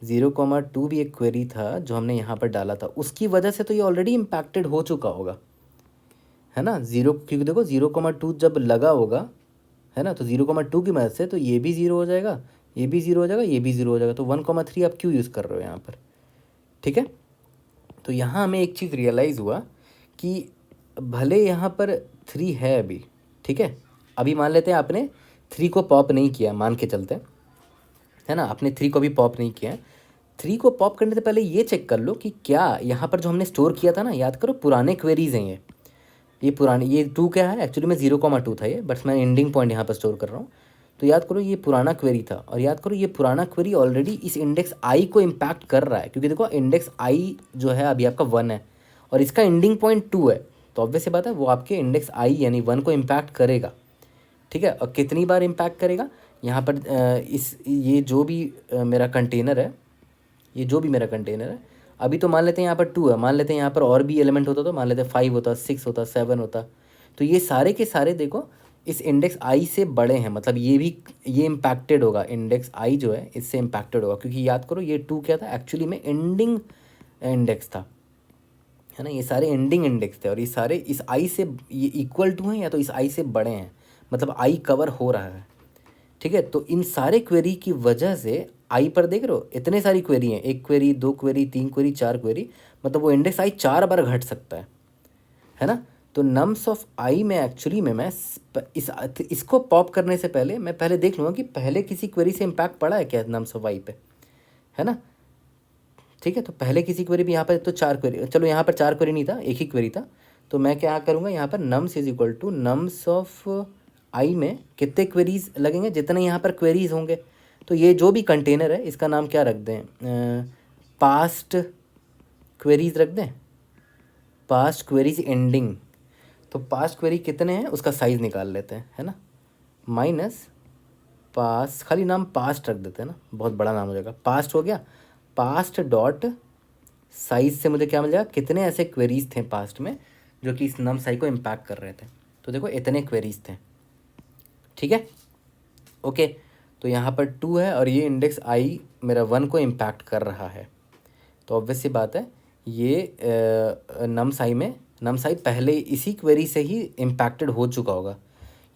0,2 भी एक क्वेरी था जो हमने यहाँ पर डाला था, उसकी वजह से तो ये ऑलरेडी इम्पैक्टेड हो चुका होगा, है ना। ज़ीरो, क्योंकि देखो 0,2 जब लगा होगा, है ना, तो 0,2 की मदद से तो ये भी ज़ीरो हो जाएगा, ये भी ज़ीरो हो जाएगा, ये भी ज़ीरो हो जाएगा, तो 1,3 आप क्यों यूज़ कर रहे हो यहाँ पर, ठीक है। तो यहाँ हमें एक चीज़ रियलाइज़ हुआ कि भले यहाँ पर 3 है अभी, ठीक है। अभी मान लेते हैं आपने 3 को पॉप नहीं किया, मान के चलते हैं, है ना, आपने 3 को भी पॉप नहीं किया है। 3 को पॉप करने से पहले ये चेक कर लो कि क्या यहाँ पर जो हमने स्टोर किया था ना, याद करो पुराने क्वेरीज हैं ये पुराने, ये 2 क्या है एक्चुअली में 0,2 था ये, बट मैं एंडिंग पॉइंट यहाँ पर स्टोर कर रहा हूँ। तो याद करो ये पुराना क्वेरी था, और याद करो ये पुराना क्वेरी ऑलरेडी इस इंडेक्स आई को इम्पैक्ट कर रहा है, क्योंकि देखो इंडेक्स आई जो है अभी आपका 1 है और इसका एंडिंग पॉइंट 2 है, तो ऑब्वियस सी बात है वो आपके इंडेक्स आई यानी 1 को इम्पैक्ट करेगा, ठीक है। और कितनी बार इम्पैक्ट करेगा यहाँ पर, इस ये जो भी मेरा कंटेनर है, ये जो भी मेरा कंटेनर है, अभी तो मान लेते हैं यहाँ पर 2 है, मान लेते हैं यहाँ पर और भी एलिमेंट होता तो मान लेते हैं 5 होता, 6 होता, 7 होता, तो ये सारे के सारे देखो इस इंडेक्स आई से बड़े हैं, मतलब ये भी ये इम्पैक्टेड होगा, इंडेक्स आई जो है इससे इम्पैक्टेड होगा, क्योंकि याद करो ये 2 क्या था एक्चुअली में एंडिंग इंडेक्स था, है ना। ये सारे एंडिंग इंडेक्स थे और ये सारे इस आई से ये इक्वल टू हैं या तो इस आई से बड़े हैं, मतलब आई कवर हो रहा है, ठीक है। तो इन सारे क्वेरी की वजह से आई पर देख रहे हो इतने सारी क्वेरी हैं, 1 क्वेरी, 2 क्वेरी, 3 क्वेरी, 4 क्वेरी, मतलब वो इंडेक्स आई 4 बार घट सकता है ना। तो नम्स ऑफ आई में एक्चुअली में मैं इसको पॉप करने से पहले मैं पहले देख लूँगा कि पहले किसी क्वेरी से इम्पैक्ट पड़ा है क्या नम्स ऑफ आई पे, है ना, ठीक है। तो पहले किसी क्वेरी भी यहाँ पर तो 4 क्वेरी, चलो यहाँ पर 4 क्वेरी नहीं था, एक ही क्वेरी था, तो मैं क्या करूँगा यहाँ पर nums is equal to nums of i में कितने क्वेरीज लगेंगे, जितने यहाँ पर क्वेरीज होंगे। तो ये जो भी कंटेनर है इसका नाम क्या रख दें, पास्ट क्वेरीज रख दें, पास्ट क्वेरीज एंडिंग। तो पास्ट क्वेरी कितने हैं उसका साइज़ निकाल लेते हैं, है ना, माइनस पास, खाली नाम पास्ट रख देते हैं ना, बहुत बड़ा नाम हो जाएगा, पास्ट हो गया, पास्ट डॉट साइज से मुझे क्या मिल जाएगा, कितने ऐसे क्वेरीज थे पास्ट में जो कि इस नम साइज को इम्पैक्ट कर रहे थे, तो देखो इतने क्वेरीज थे, ठीक है। ओके, तो यहाँ पर 2 है और ये इंडेक्स आई मेरा 1 को इम्पैक्ट कर रहा है, तो ऑब्वियस सी बात है ये नम साई पहले इसी क्वेरी से ही इम्पैक्टेड हो चुका होगा,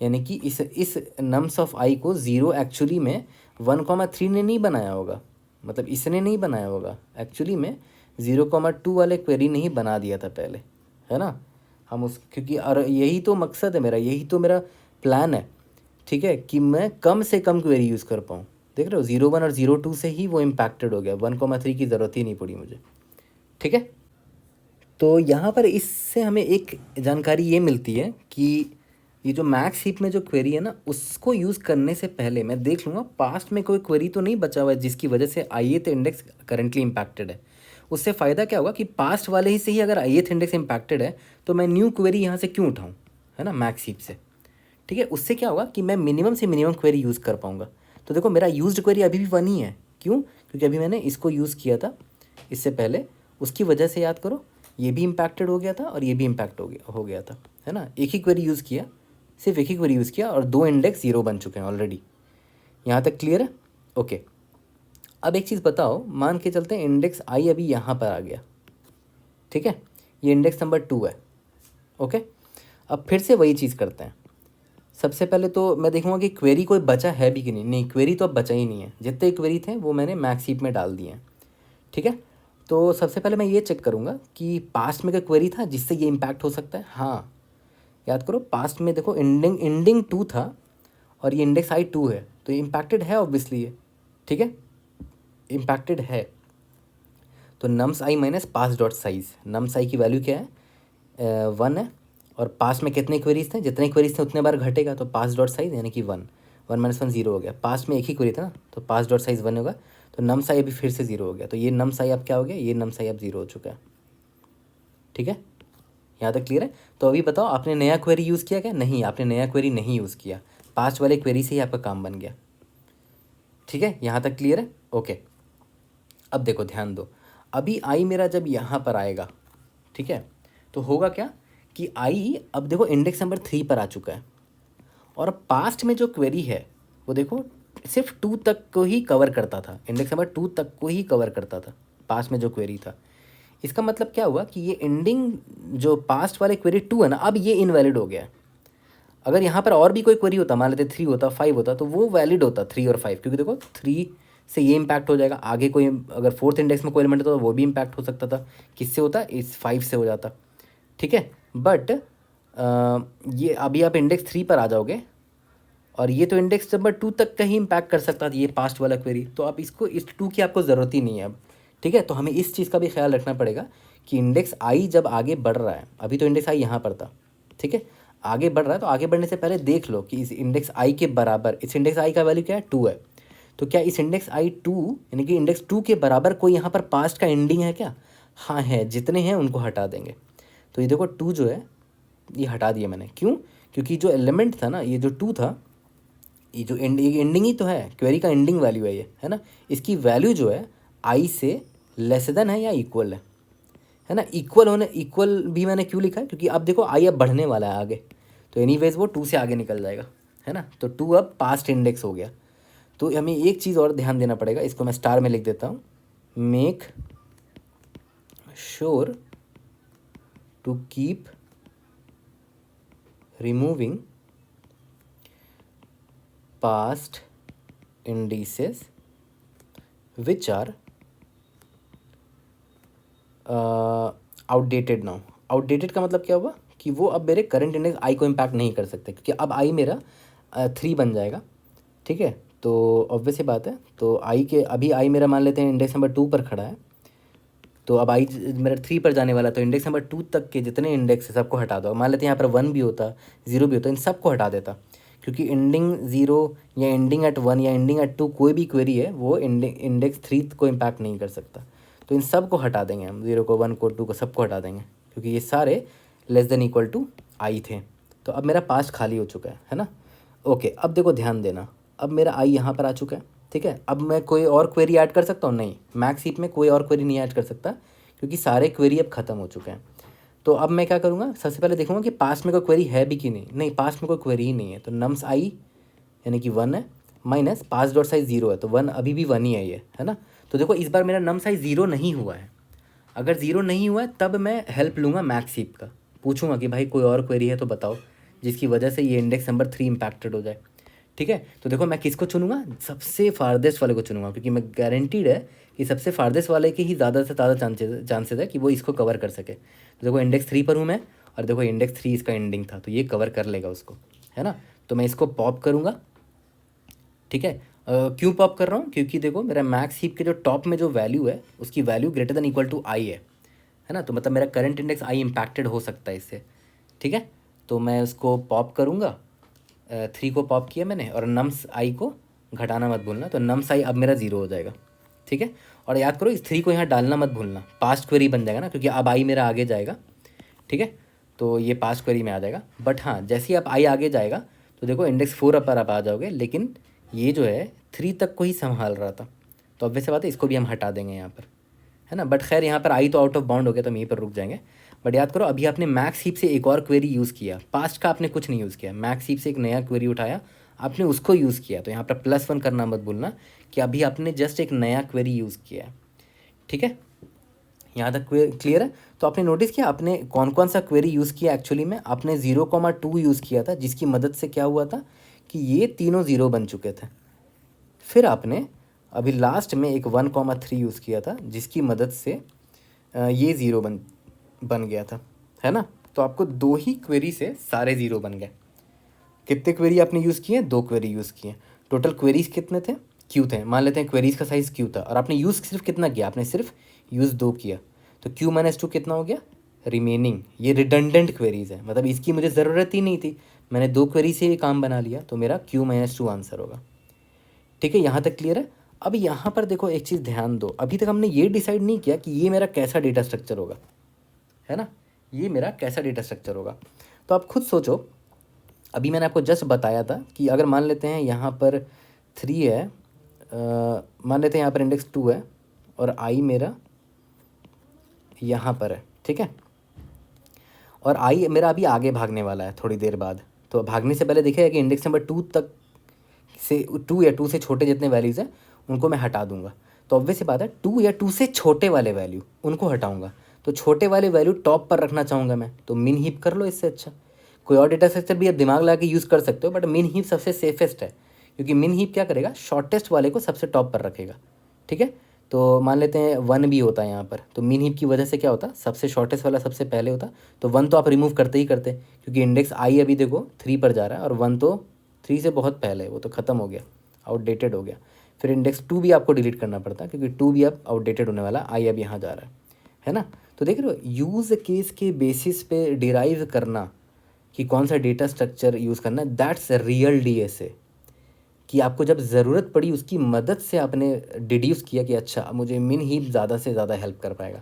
यानी कि इस नम्स ऑफ आई को 0 एक्चुअली में 1,3 ने नहीं बनाया होगा, मतलब इसने नहीं बनाया होगा, एक्चुअली में 0,2 वाले क्वेरी ने ही बना दिया था पहले, है ना। हम उस क्योंकि और यही तो मकसद है मेरा, यही तो मेरा प्लान है, ठीक है, कि मैं कम से कम क्वेरी यूज़ कर पाऊँ। देख रहे हो 0,1 और 0,2 से ही वो इम्पैक्टेड हो गया, 1,3 की ज़रूरत ही नहीं पड़ी मुझे, ठीक है। तो यहाँ पर इससे हमें एक जानकारी ये मिलती है कि ये जो मैक्स हीप में जो क्वेरी है ना, उसको यूज़ करने से पहले मैं देख लूँगा पास्ट में कोई क्वेरी तो नहीं बचा हुआ है जिसकी वजह से ith इंडेक्स करेंटली इम्पैक्टेड है। उससे फ़ायदा क्या होगा कि पास्ट वाले ही से ही अगर ith इंडेक्स इम्पैक्टेड है तो मैं न्यू क्वेरी यहाँ से क्यों उठाऊँ, है ना, मैक्स हीप से, ठीक है। उससे क्या होगा कि मैं मिनिमम से मिनिमम क्वेरी यूज़ कर पाऊँगा। तो देखो मेरा यूज्ड क्वेरी अभी भी 1 ही है, क्यों, क्योंकि अभी मैंने इसको यूज़ किया था इससे पहले, उसकी वजह से याद करो ये भी इम्पैक्टेड हो गया था और ये भी इम्पैक्ट हो गया था, है ना। एक ही क्वेरी यूज़ किया, सिर्फ एक ही क्वेरी यूज़ किया और 2 इंडेक्स 0 बन चुके हैं ऑलरेडी। यहाँ तक क्लियर है, ओके। अब एक चीज़ बताओ, मान के चलते हैं इंडेक्स आई अभी यहाँ पर आ गया, ठीक है, ये इंडेक्स नंबर 2 है, ओके। अब फिर से वही चीज़ करते हैं, सबसे पहले तो मैं देखूंगा कि क्वेरी कोई बचा है भी कि नहीं, नहीं क्वेरी तो अब बचा ही नहीं है, जितने क्वेरी थे वो मैंने मैक्स हीप में डाल दिए हैं, ठीक है। तो सबसे पहले मैं ये चेक करूँगा कि पास्ट में कोई क्वेरी था जिससे ये इम्पैक्ट हो सकता है, हाँ याद करो पास्ट में देखो इंडिंग 2 था और ये इंडेक्स आई 2 है, तो ये इम्पैक्टेड है ऑब्वियसली ये, ठीक है, इम्पैक्टेड है। तो नम्स आई माइनस पास डॉट साइज, नम्स आई की वैल्यू क्या है 1 है, और पास में कितने क्वेरीज थे, जितने क्वेरीज थे उतने बार घटेगा, तो पास डॉट साइज यानी कि 1, 1 माइनस 1 0 हो गया। पास में एक ही क्वेरी था ना, तो पास डॉट साइज 1 होगा, तो नम्स आई अभी फिर से 0 हो गया, तो ये नम्स आई अब क्या हो गया, ये नम्स आई अब 0 हो चुका है, ठीक है, यहाँ तक क्लियर है। तो अभी बताओ आपने नया क्वेरी यूज़ किया क्या, नहीं आपने नया क्वेरी नहीं यूज़ किया, पास्ट वाले क्वेरी से ही आपका काम बन गया, ठीक है, यहाँ तक क्लियर है, ओके। अब देखो ध्यान दो, अभी आई मेरा जब यहाँ पर आएगा, ठीक है, तो होगा क्या कि आई अब देखो इंडेक्स नंबर 3 पर आ चुका है, और पास्ट में जो क्वेरी है वो देखो सिर्फ 2 तक को ही कवर करता था, इंडेक्स नंबर 2 तक को ही कवर करता था पास्ट में जो क्वेरी था। इसका मतलब क्या हुआ कि ये एंडिंग जो पास्ट वाले क्वेरी 2 है ना, अब ये इनवैलिड हो गया है। अगर यहाँ पर और भी कोई क्वेरी होता, मान लेते 3 होता 5 होता, तो वो वैलिड होता 3 और 5, क्योंकि देखो 3 से ये इम्पैक्ट हो जाएगा, आगे कोई अगर फोर्थ इंडेक्स में कोई एलिमेंट होता तो वो भी इम्पैक्ट हो सकता था, किससे होता, इस 5 से हो जाता, ठीक है। बट ये अभी आप इंडेक्स 3 पर आ जाओगे, और ये तो इंडेक्स नंबर 2 तक का ही इम्पैक्ट कर सकता था ये पास्ट वाला क्वेरी, तो आप इसको इस 2 की आपको ज़रूरत ही नहीं है अब, ठीक है। तो हमें इस चीज़ का भी ख्याल रखना पड़ेगा कि इंडेक्स आई जब आगे बढ़ रहा है, अभी तो इंडेक्स आई यहाँ पर था, ठीक है, आगे बढ़ रहा है, तो आगे बढ़ने से पहले देख लो कि इस इंडेक्स आई के बराबर, इस इंडेक्स आई का वैल्यू क्या है 2 है, तो क्या इस इंडेक्स आई 2 यानी कि इंडेक्स 2 के बराबर कोई यहाँ पर पास्ट का एंडिंग है क्या, हाँ है, जितने हैं उनको हटा देंगे। तो ये देखो 2 जो है ये हटा दिया मैंने, क्यों, क्योंकि जो एलिमेंट था ना, ये जो 2 था, ये जो एंडिंग ही तो है, क्वेरी का एंडिंग वैल्यू है ये, है ना, इसकी वैल्यू जो है आई से लेस देन है या इक्वल है ना, इक्वल होने, इक्वल भी मैंने क्यों लिखा है, क्योंकि अब देखो आई अब बढ़ने वाला है आगे, तो एनीवेज वो 2 से आगे निकल जाएगा, है ना, तो 2 अब पास्ट इंडेक्स हो गया। तो हमें एक चीज़ और ध्यान देना पड़ेगा, इसको मैं स्टार में लिख देता हूँ, make sure to keep removing past indices which are outdated now. Outdated का मतलब क्या हुआ कि वो अब मेरे करंट इंडेक्स आई को इम्पैक्ट नहीं कर सकते, क्योंकि अब आई मेरा 3 बन जाएगा, ठीक है। तो ऑब्वियस सी बात है, तो आई के अभी आई मेरा मान लेते हैं इंडेक्स नंबर 2 पर खड़ा है, तो अब आई मेरा 3 पर जाने वाला, तो इंडेक्स नंबर 2 तक के जितने इंडेक्स है सबको हटा दो। मान लेते हैं यहाँ पर 1 भी होता, 0 भी होता, इन सबको हटा देता, क्योंकि एंडिंग 0 या एंडिंग एट 1 या एंडिंग एट 2 कोई भी क्वेरी है वो इंडेक्स 3 को इम्पैक्ट नहीं कर सकता। तो इन सब को हटा देंगे हम, 0 को 1 को 2 को सबको हटा देंगे, क्योंकि ये सारे लेस देन इक्वल टू आई थे। तो अब मेरा पास्ट खाली हो चुका है ना, ओके। अब देखो ध्यान देना, अब मेरा आई यहाँ पर आ चुका है, ठीक है। अब मैं कोई और क्वेरी ऐड कर सकता हूँ, नहीं, मैक्स हीप में कोई और क्वेरी नहीं ऐड कर सकता, क्योंकि सारे क्वेरी अब ख़त्म हो चुके हैं। तो अब मैं क्या करूँगा, सबसे पहले देखूँगा कि पास में कोई क्वेरी है भी कि नहीं, नहीं पास में कोई क्वेरी ही नहीं है, तो नम्स आई यानी कि 1 है, माइनस पास डॉट साइज 0 है, तो 1 अभी भी 1 ही है ये, है ना। तो देखो इस बार मेरा नम साइज 0 नहीं हुआ है, अगर 0 नहीं हुआ है तब मैं हेल्प लूँगा मैक्स हीप का, पूछूंगा कि भाई कोई और क्वेरी है तो बताओ जिसकी वजह से ये इंडेक्स नंबर 3 इम्पैक्टेड हो जाए, ठीक है। तो देखो मैं किसको चुनूंगा, सबसे फारदेस्ट वाले को चुनूंगा, क्योंकि मैं गारंटीड है कि सबसे फारदेस्ट वाले के ही ज़्यादा से ज़्यादा चांसेस है कि वो इसको कवर कर सके। तो देखो इंडेक्स 3 पर हूँ मैं, और देखो इंडेक्स 3 इसका एंडिंग था, तो ये कवर कर लेगा उसको, है ना। तो मैं इसको पॉप करूँगा, ठीक है। क्यों पॉप कर रहा हूँ, क्योंकि देखो मेरा मैक्स हीप के जो टॉप में जो वैल्यू है उसकी value greater than equal to i है ना, तो मतलब मेरा करंट इंडेक्स आई इम्पैक्टेड हो सकता है इससे, ठीक है। तो मैं उसको पॉप करूँगा, 3 को पॉप किया मैंने, और नम्स आई को घटाना मत भूलना, तो नम्स आई अब मेरा 0 हो जाएगा, ठीक है। और याद करो इस 3 को यहाँ डालना मत भूलना, पास्ट क्वेरी बन जाएगा ना, क्योंकि अब आई मेरा आगे जाएगा, ठीक है। तो ये पास्ट क्वेरी में आ जाएगा, बट हाँ जैसे ही आप आई आगे जाएगा तो देखो इंडेक्स 4 पर आप आ जाओगे, लेकिन ये जो है 3 तक को ही संभाल रहा था, तो ऑब्वियस बात है इसको भी हम हटा देंगे यहाँ पर, है ना। बट खैर यहाँ पर आई तो आउट ऑफ बाउंड हो गया, तो हम यहीं पर रुक जाएंगे। बट याद करो अभी आपने मैक्स हीप से एक और क्वेरी यूज़ किया, पास्ट का आपने कुछ नहीं यूज़ किया, मैक्स हीप से एक नया क्वेरी उठाया, आपने उसको यूज़ किया, तो यहाँ पर +1 करना मत भूलना कि अभी आपने जस्ट एक नया क्वेरी यूज़ किया है, ठीक है। यहाँ तक क्लियर है। तो आपने नोटिस किया आपने कौन कौन सा क्वेरी यूज़ किया, एक्चुअली में आपने 0,2 यूज़ किया था, जिसकी मदद से क्या हुआ था कि ये तीनों 0 बन चुके थे। फिर आपने अभी लास्ट में एक 1,3 यूज़ किया था, जिसकी मदद से ये 0 बन गया था, है ना। तो आपको 2 ही क्वेरी से सारे ज़ीरो बन गए। कितने क्वेरी आपने यूज़ किए? 2 क्वेरी यूज़ किए। टोटल क्वेरीज कितने थे? क्यू थे। मान लेते हैं क्वेरीज का साइज़ क्यू था और आपने यूज़ सिर्फ कितना किया? आपने सिर्फ यूज़ 2 किया, तो क्यू माइनस 2 कितना हो गया? रिमेनिंग। ये रिडंडेंट क्वेरीज है, मतलब इसकी मुझे ज़रूरत ही नहीं थी, मैंने 2 क्वेरी से ये काम बना लिया, तो मेरा क्यू माइनस 2 आंसर होगा। ठीक है, यहाँ तक क्लियर है? अब यहाँ पर देखो एक चीज़ ध्यान दो, अभी तक हमने ये डिसाइड नहीं किया कि ये मेरा कैसा डेटा स्ट्रक्चर होगा, है ना, ये मेरा कैसा डेटा स्ट्रक्चर होगा। तो आप खुद सोचो, अभी मैंने आपको जस्ट बताया था कि अगर मान लेते हैं यहाँ पर 3 है, मान लेते हैं यहाँ पर इंडेक्स 2 है और आई मेरा यहाँ पर है, ठीक है, और आई मेरा अभी आगे भागने वाला है थोड़ी देर बाद। तो भागने से पहले देखिएगा कि इंडेक्स नंबर 2 तक से 2 या 2 से छोटे जितने वैल्यूज़ हैं उनको मैं हटा दूंगा। तो ऑब्वियस सी बात है 2 या 2 से छोटे वाले वैल्यू उनको हटाऊंगा, तो छोटे वाले वैल्यू टॉप पर रखना चाहूँगा मैं, तो मिन हीप कर लो, इससे अच्छा कोई और डेटा स्ट्रक्चर भी आप दिमाग लगा के यूज़ कर सकते हो, बट मिन हीप सबसे सेफेस्ट है, क्योंकि मिन हीप क्या करेगा, शॉर्टेस्ट वाले को सबसे टॉप पर रखेगा। ठीक है, तो मान लेते हैं 1 भी होता है यहाँ पर, तो मिन हीप की वजह से क्या होता, सबसे शॉर्टेस्ट वाला सबसे पहले होता, तो 1 तो आप रिमूव करते ही करते, क्योंकि इंडेक्स आई अभी देखो 3 पर जा रहा है और 1 तो 3 से बहुत पहले है, वो तो ख़त्म हो गया, आउटडेटेड हो गया। फिर इंडेक्स 2 भी आपको डिलीट करना पड़ता है, क्योंकि 2 भी अब आउटडेटेड होने वाला, आई अब यहाँ जा रहा है ना। तो देख रहे हो, यूज़ केस के बेसिस पे डिराइव करना कि कौन सा डेटा स्ट्रक्चर यूज़ करना है, दैट्स रियल डीएसए। कि आपको जब ज़रूरत पड़ी उसकी मदद से आपने डिड्यूस किया कि अच्छा मुझे मिन हीप ज़्यादा से ज़्यादा हेल्प कर पाएगा,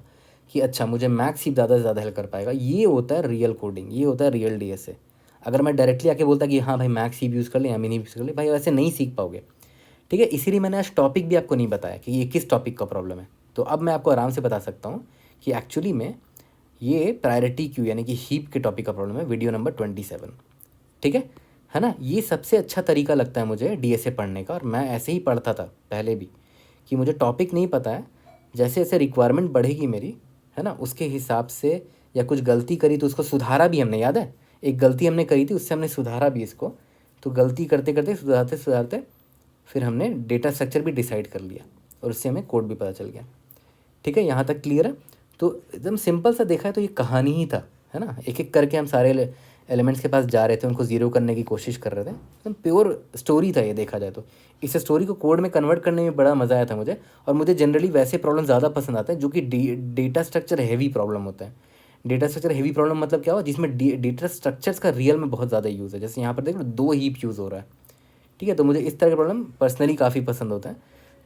कि अच्छा मुझे मैक्स हीप ज़्यादा से ज़्यादा हेल्प कर पाएगा, ये होता है रियल कोडिंग, ये होता है रियल डीएसए। अगर मैं डायरेक्टली आके बोलता कि हाँ भाई मैक्स हीप यूज़ कर ले या मिन हीप यूज़ कर ले, भाई वैसे नहीं सीख पाओगे। ठीक है, इसीलिए मैंने आज टॉपिक भी आपको नहीं बताया कि ये किस टॉपिक का प्रॉब्लम है। तो अब मैं आपको आराम से बता सकता हूँ कि एक्चुअली में ये प्रायोरिटी क्यू यानी कि हीप के टॉपिक का प्रॉब्लम है, वीडियो नंबर 27। ठीक है ना, ये सबसे अच्छा तरीका लगता है मुझे डीएसए पढ़ने का, और मैं ऐसे ही पढ़ता था पहले भी, कि मुझे टॉपिक नहीं पता है, जैसे जैसे रिक्वायरमेंट बढ़ेगी मेरी, है ना, उसके हिसाब से, या कुछ गलती करी तो उसको सुधारा भी हमने, याद है एक गलती हमने करी थी उससे हमने सुधारा भी इसको, तो गलती करते करते सुधारते सुधारते फिर हमने डेटा स्ट्रक्चर भी डिसाइड कर लिया और उससे हमें कोड भी पता चल गया। ठीक है, यहाँ तक क्लियर है? तो एकदम सिंपल सा देखा है तो ये कहानी ही था, है ना, एक एक करके हम सारे एलिमेंट्स के पास जा रहे थे, उनको ज़ीरो करने की कोशिश कर रहे थे, एकदम प्योर स्टोरी था ये देखा जाए तो। इस स्टोरी को कोड में कन्वर्ट करने में बड़ा मज़ा आया था मुझे, और मुझे जनरली वैसे प्रॉब्लम ज़्यादा पसंद आते हैं जो कि डेटा स्ट्रक्चर हैवी प्रॉब्लम होता है। डेटा स्ट्रक्चर हैवी प्रॉब्लम मतलब क्या हुआ, जिसमें डेटा स्ट्रक्चर्स का रियल में बहुत ज़्यादा यूज़ है, जैसे यहाँ पर देखो 2 हीप यूज़ हो रहा है। ठीक है, तो मुझे इस तरह के प्रॉब्लम पर्सनली काफ़ी पसंद होता है,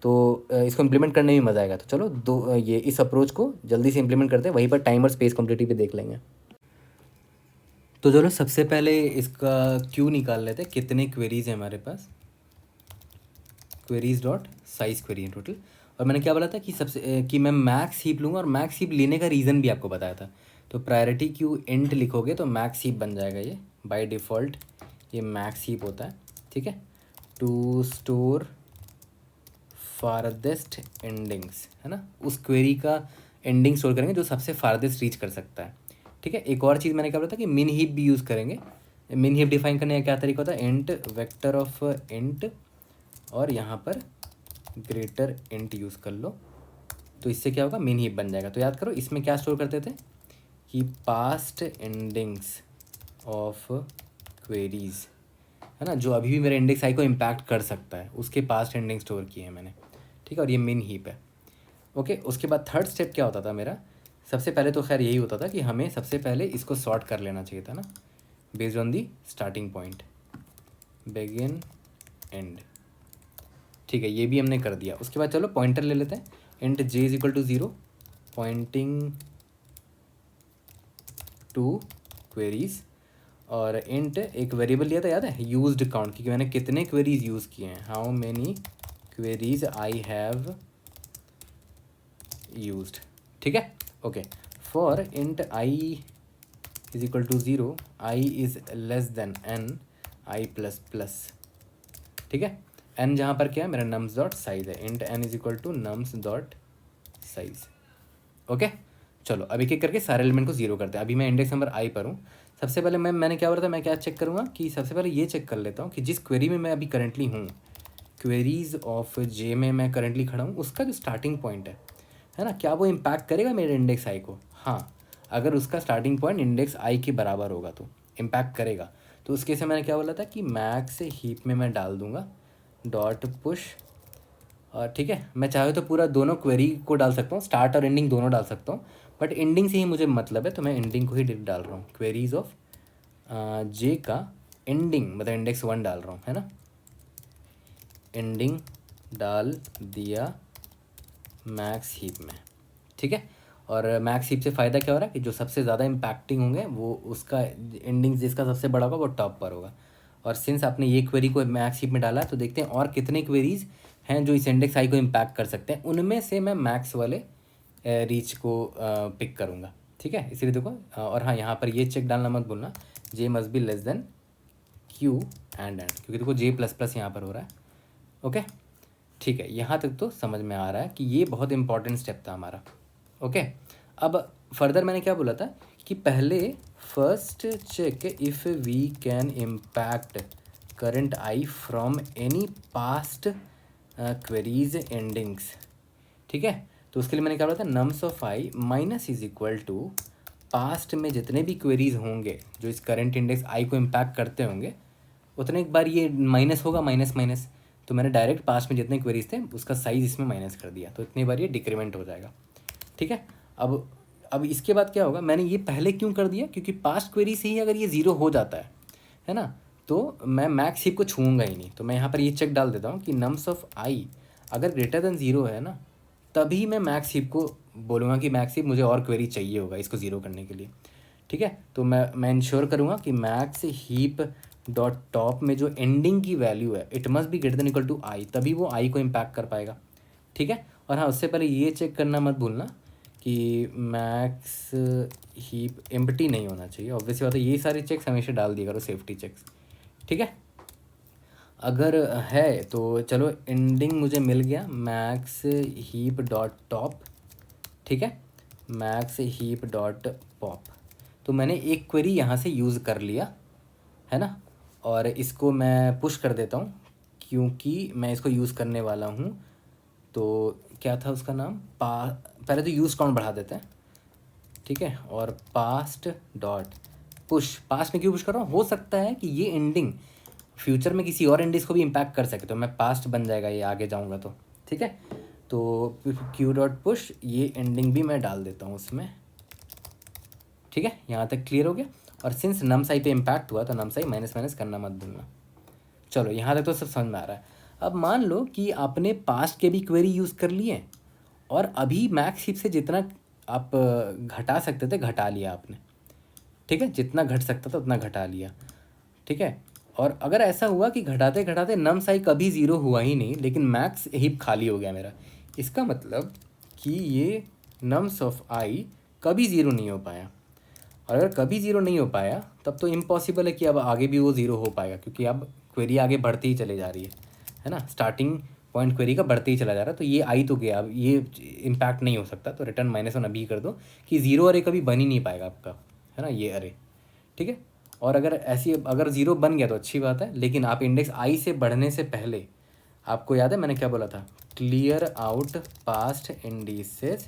तो इसको इम्प्लीमेंट करने में मज़ा आएगा। तो चलो ये इस अप्रोच को जल्दी से इम्प्लीमेंट करते हैं, वहीं पर टाइमर स्पेस कम्प्लीटिव भी देख लेंगे। तो चलो सबसे पहले इसका क्यू निकाल लेते हैं, कितने क्वेरीज हैं हमारे पास, क्वेरीज डॉट साइज क्वेरी है टोटल। और मैंने क्या बोला था कि सबसे कि मैं मैक्स हीप लूँगा, और मैक्स हीप लेने का रीज़न भी आपको बताया था। तो प्रायोरिटी क्यू इंट लिखोगे तो मैक्स हीप बन जाएगा, ये बाय डिफ़ॉल्ट ये मैक्स हीप होता है। ठीक है, टू स्टोर फारदेस्ट एंडिंग्स, है ना, उस क्वेरी का एंडिंग स्टोर करेंगे जो सबसे फारदेस्ट रीच कर सकता है। ठीक है, एक और चीज़ मैंने क्या बोला था कि मिन हीप भी यूज़ करेंगे। मिन हीप डिफाइन करने का क्या तरीका होता है, इंट वेक्टर ऑफ इंट और यहाँ पर ग्रेटर इंट यूज़ कर लो, तो इससे क्या होगा, मिन हीप बन जाएगा। तो याद करो इसमें क्या स्टोर करते थे कि पास्ट एंडिंग्स ऑफ क्वेरीज, है ना, जो अभी भी मेरे इंडेक्स आई को इम्पैक्ट कर सकता है, उसके पास्ट एंडिंग स्टोर किए हैं मैंने। ठीक है, और ये मिन हीप है। ओके, उसके बाद थर्ड स्टेप क्या होता था मेरा, सबसे पहले तो खैर यही होता था कि हमें सबसे पहले इसको सॉर्ट कर लेना चाहिए था ना, based on the starting point, begin and. ठीक है, ये भी हमने कर दिया। उसके बाद चलो पॉइंटर ले लेते हैं, int j is equal to 0 pointing to queries, और इंट एक वेरिएबल लिया था याद है, यूज्ड काउंट, क्योंकि मैंने कितने क्वेरीज यूज़ किए हैं, how many queries I have used. ठीक है, okay, for int i is equal to 0 i is less than n i plus plus. ठीक है, एन जहाँ पर क्या है, मेरा नम्स डॉट साइज है, int n is equal to nums dot size. Okay, चलो अब एक एक करके सारे एलिमेंट को 0 करते हैं। अभी मैं इंडेक्स नंबर आई पर हूँ। सबसे पहले मैंने क्या बोला था, मैं क्या चेक करूँगा कि सबसे पहले ये चेक कर लेता हूँ कि जिस क्वेरी में मैं अभी करंटली हूँ, क्वेरीज ऑफ जे में मैं करंटली खड़ा हूँ, उसका जो स्टार्टिंग पॉइंट है ना, क्या वो इम्पैक्ट करेगा मेरे इंडेक्स आई को। हाँ, अगर उसका स्टार्टिंग पॉइंट इंडेक्स आई के बराबर होगा तो इम्पैक्ट करेगा। तो उस केस में मैंने क्या बोला था कि मैक्स हीप में मैं डाल दूंगा डॉट पुश, और ठीक है मैं चाहे तो पूरा दोनों क्वेरी को डाल सकता हूँ, स्टार्ट और एंडिंग दोनों डाल सकता हूँ, बट एंडिंग से ही मुझे मतलब है तो मैं एंडिंग को ही डाल रहा हूँ। क्वेरीज ऑफ जे का एंडिंग मतलब इंडेक्स 1 डाल रहा हूँ, है ना। एंडिंग डाल दिया मैक्स हीप में, ठीक है। और मैक्स हीप से फ़ायदा क्या हो रहा है कि जो सबसे ज़्यादा इम्पैक्टिंग होंगे वो उसका एंडिंग जिसका सबसे बड़ा होगा वो टॉप पर होगा। और सिंस आपने ये क्वेरी को मैक्स हीप में डाला है तो देखते हैं और कितने क्वेरीज हैं जो इस इंडेक्स आई को इम्पैक्ट कर सकते हैं, उनमें से मैं मैक्स वाले रीच को पिक करूँगा, ठीक है। इसीलिए देखो और हाँ यहाँ पर ये चेक डालना मत भूलना, j must be less than q and क्योंकि देखो जे प्लस प्लस यहाँ पर हो रहा है। ओके ठीक है, यहाँ तक तो समझ में आ रहा है कि ये बहुत इंपॉर्टेंट स्टेप था हमारा। ओके अब फर्दर मैंने क्या बोला था कि पहले first check if we can impact current i from any past queries endings, ठीक है। तो उसके लिए मैंने क्या बोला था, nums of i minus is equal to past में जितने भी क्वेरीज होंगे जो इस करंट इंडेक्स आई को इम्पैक्ट करते होंगे उतने एक बार ये माइनस होगा, माइनस माइनस, तो मैंने डायरेक्ट पास्ट में जितने क्वेरीज थे उसका साइज़ इसमें माइनस कर दिया, तो इतनी बार ये डिक्रीमेंट हो जाएगा, ठीक है। अब इसके बाद क्या होगा, मैंने ये पहले क्यों कर दिया, क्योंकि पास्ट क्वेरी से ही अगर ये ज़ीरो हो जाता है ना, तो मैं मैक्स हीप को छूँगा ही नहीं। तो मैं यहाँ पर ये चेक डाल देता हूँ कि नम्स ऑफ आई अगर ग्रेटर देन ज़ीरो है ना, तभी मैं मैक्स हीप को बोलूँगा कि मैक्स हीप मुझे और क्वेरी चाहिए होगा इसको ज़ीरो करने के लिए, ठीक है। तो मैं इंश्योर करूँगा कि मैक्स हीप डॉट टॉप में जो एंडिंग की वैल्यू है it must be greater than equal to i, तभी वो आई को इम्पैक्ट कर पाएगा, ठीक है। और हाँ उससे पहले ये चेक करना मत भूलना कि मैक्स हीप एम्प्टी नहीं होना चाहिए, ऑब्वियसली बात है, ये सारे चेक्स हमेशा डाल दिया करो, सेफ्टी चेक्स, ठीक है। अगर है तो चलो एंडिंग मुझे मिल गया मैक्स हीप डॉट टॉप, ठीक है, मैक्स हीप डॉट पॉप, तो मैंने एक क्वेरी यहाँ से यूज़ कर लिया है ना, और इसको मैं पुश कर देता हूँ क्योंकि मैं इसको यूज़ करने वाला हूँ। तो क्या था उसका नाम, पहले तो यूज़ काउंट बढ़ा देते हैं, ठीक है, और पास्ट डॉट पुश, पास्ट में क्यों पुश कर रहा हूँ, हो सकता है कि ये एंडिंग फ्यूचर में किसी और एंडिंग्स को भी इम्पैक्ट कर सके, तो मैं पास्ट बन जाएगा ये आगे जाऊँगा तो, ठीक है। तो क्यू डॉट पुश ये एंडिंग भी मैं डाल देता हूँ उसमें, ठीक है, यहाँ तक क्लियर हो गया। और सिंस नम साई पे इम्पैक्ट हुआ तो नम साई माइनस माइनस करना मत भूलना। चलो यहाँ तक तो सब समझ में आ रहा है। अब मान लो कि आपने पास्ट के भी क्वेरी यूज़ कर लिए और अभी मैक्स हीप से जितना आप घटा सकते थे घटा लिया आपने, ठीक है, जितना घट सकता था उतना घटा लिया, ठीक है। और अगर ऐसा हुआ कि घटाते घटाते नम साई कभी ज़ीरो हुआ ही नहीं लेकिन मैक्स हीप खाली हो गया मेरा, इसका मतलब कि ये नम्स ऑफ आई कभी ज़ीरो नहीं हो पाया, और अगर कभी ज़ीरो नहीं हो पाया तब तो इम्पॉसिबल है कि अब आगे भी वो ज़ीरो हो पाएगा, क्योंकि अब क्वेरी आगे बढ़ती ही चले जा रही है ना, स्टार्टिंग पॉइंट क्वेरी का बढ़ते ही चला जा रहा है, तो ये आई तो गया, अब ये इम्पैक्ट नहीं हो सकता, तो रिटर्न -1 अभी कर दो कि ज़ीरो अरे कभी बन ही नहीं पाएगा आपका, है ना, ये अरे, ठीक है। और अगर ज़ीरो बन गया तो अच्छी बात है, लेकिन आप इंडेक्स आई से बढ़ने से पहले, आपको याद है मैंने क्या बोला था, clear out past indices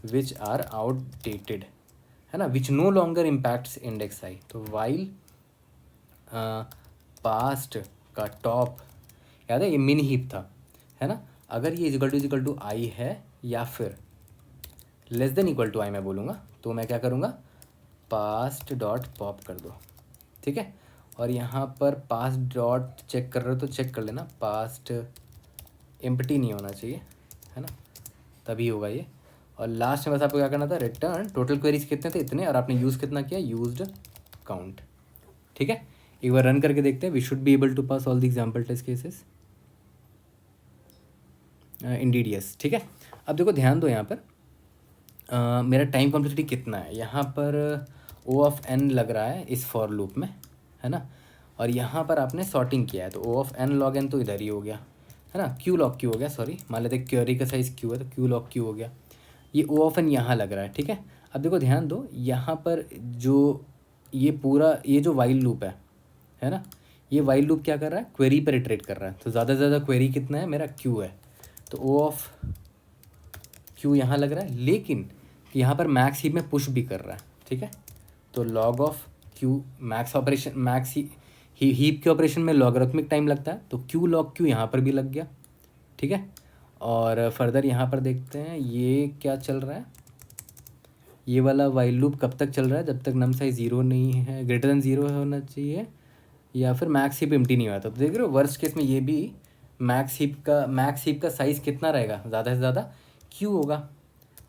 which are outdated, है ना, which no longer impacts index i. तो वाइल पास्ट का टॉप याद है ये मिन हीप था, है ना, अगर ये इक्वल टू आई है या फिर लेस देन इक्वल टू आई मैं बोलूँगा, तो मैं क्या करूँगा, पास्ट डॉट पॉप कर दो, ठीक है। और यहाँ पर पास्ट डॉट चेक कर रहे हो तो चेक कर लेना, पास्ट एम्प्टी नहीं होना चाहिए, है ना, तभी होगा ये। और लास्ट में बस आपको क्या करना था, रिटर्न टोटल क्वेरीज कितने थे इतने, और आपने यूज़ कितना किया, यूज्ड काउंट, ठीक है। एक बार रन करके देखते हैं, we should be able to pass all the example test cases, indeed yes, ठीक है। अब देखो ध्यान दो यहाँ पर मेरा टाइम कॉम्प्लेक्सिटी कितना है, यहाँ पर ओ ऑफ एन लग रहा है इस फॉर लूप में, है ना, और यहाँ पर आपने सॉर्टिंग किया है तो ओ ऑफ एन लॉग एन तो इधर ही हो गया, है ना, क्यू लॉग क्यू हो गया, सॉरी मान लेते क्वेरी का साइज़ क्यू है तो क्यू लॉग क्यू हो गया, ये ओ ऑफ एन यहाँ लग रहा है, ठीक है। अब देखो ध्यान दो यहाँ पर जो ये पूरा ये जो वाइल लूप है ना, ये वाइल लूप क्या कर रहा है, क्वेरी पर इटरेट कर रहा है, तो ज़्यादा से ज़्यादा क्वेरी कितना है मेरा, क्यू है, तो ओ ऑफ क्यू यहाँ लग रहा है, लेकिन यहाँ पर मैक्स हीप में पुश भी कर रहा है, ठीक है। तो log of Q max operation, max heap के ऑपरेशन में लॉगरिथमिक टाइम लगता है, तो क्यू लॉग क्यू यहाँ पर भी लग गया, ठीक है। और फर्दर यहाँ पर देखते हैं ये क्या चल रहा है, ये वाला वाइल लूप कब तक चल रहा है, जब तक नम साइज 0 नहीं है, ग्रेटर देन 0 होना चाहिए, या फिर मैक्स हीप एम्प्टी नहीं हुआ था। तो देख रहे हो वर्स्ट केस में ये भी मैक्स हीप का साइज़ कितना रहेगा, ज़्यादा से ज़्यादा क्यू होगा।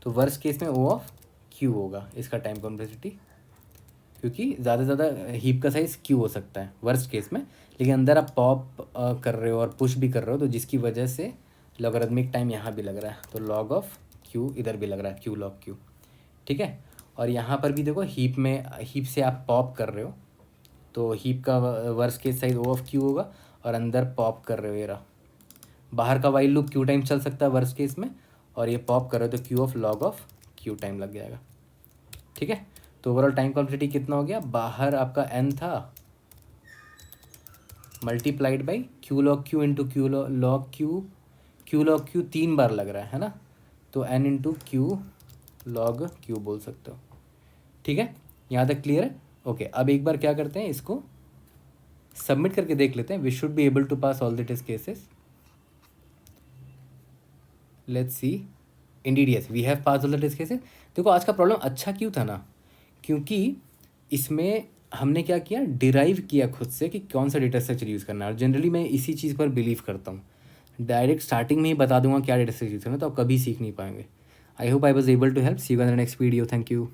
तो वर्स्ट केस में ओ ऑफ क्यू होगा इसका टाइम कॉम्प्लेक्सिटी, क्योंकि ज़्यादा से ज़्यादा हीप का साइज़ क्यू हो सकता है वर्स्ट केस में। लेकिन अंदर आप पॉप कर रहे हो और पुश भी कर रहे हो, तो जिसकी वजह से लॉगरिथमिक टाइम यहाँ भी लग रहा है, तो लॉग ऑफ क्यू इधर भी लग रहा है, क्यू लॉग क्यू, ठीक है। और यहाँ पर भी देखो हीप से आप पॉप कर रहे हो, तो हीप का worst case size O of Q होगा, और अंदर पॉप कर रहे हो ये रहा, बाहर का वाइल लूप क्यू टाइम चल सकता है वर्स्ट केस में, और ये पॉप कर रहे हो तो Q of log of Q time लग जाएगा, ठीक है। तो ओवरऑल टाइम कॉम्प्लेक्सिटी कितना हो गया, बाहर आपका एन था multiplied by Q log Q into Q log Q 3 बार लग रहा है ना, तो n into Q log Q बोल सकते हो, ठीक है। यहाँ तक क्लियर है? ओके, अब एक बार क्या करते हैं, इसको सबमिट करके देख लेते हैं। We should be able to pass all the test cases. Let's see, indeed yes we have pass all the test cases. देखो आज का प्रॉब्लम अच्छा क्यों था ना, क्योंकि इसमें हमने क्या किया, डिराइव किया खुद से कि कौन सा डेटा स्ट्रक्चर यूज़ करना है। और जनरली मैं इसी चीज़ पर बिलीव करता हूँ, डायरेक्ट स्टार्टिंग में ही बता दूंगा क्या डेटा स्ट्रक्चर यूज़ करना है, तो आप कभी सीख नहीं पाएंगे। I hope I was able to help. See you in the next video. Thank you.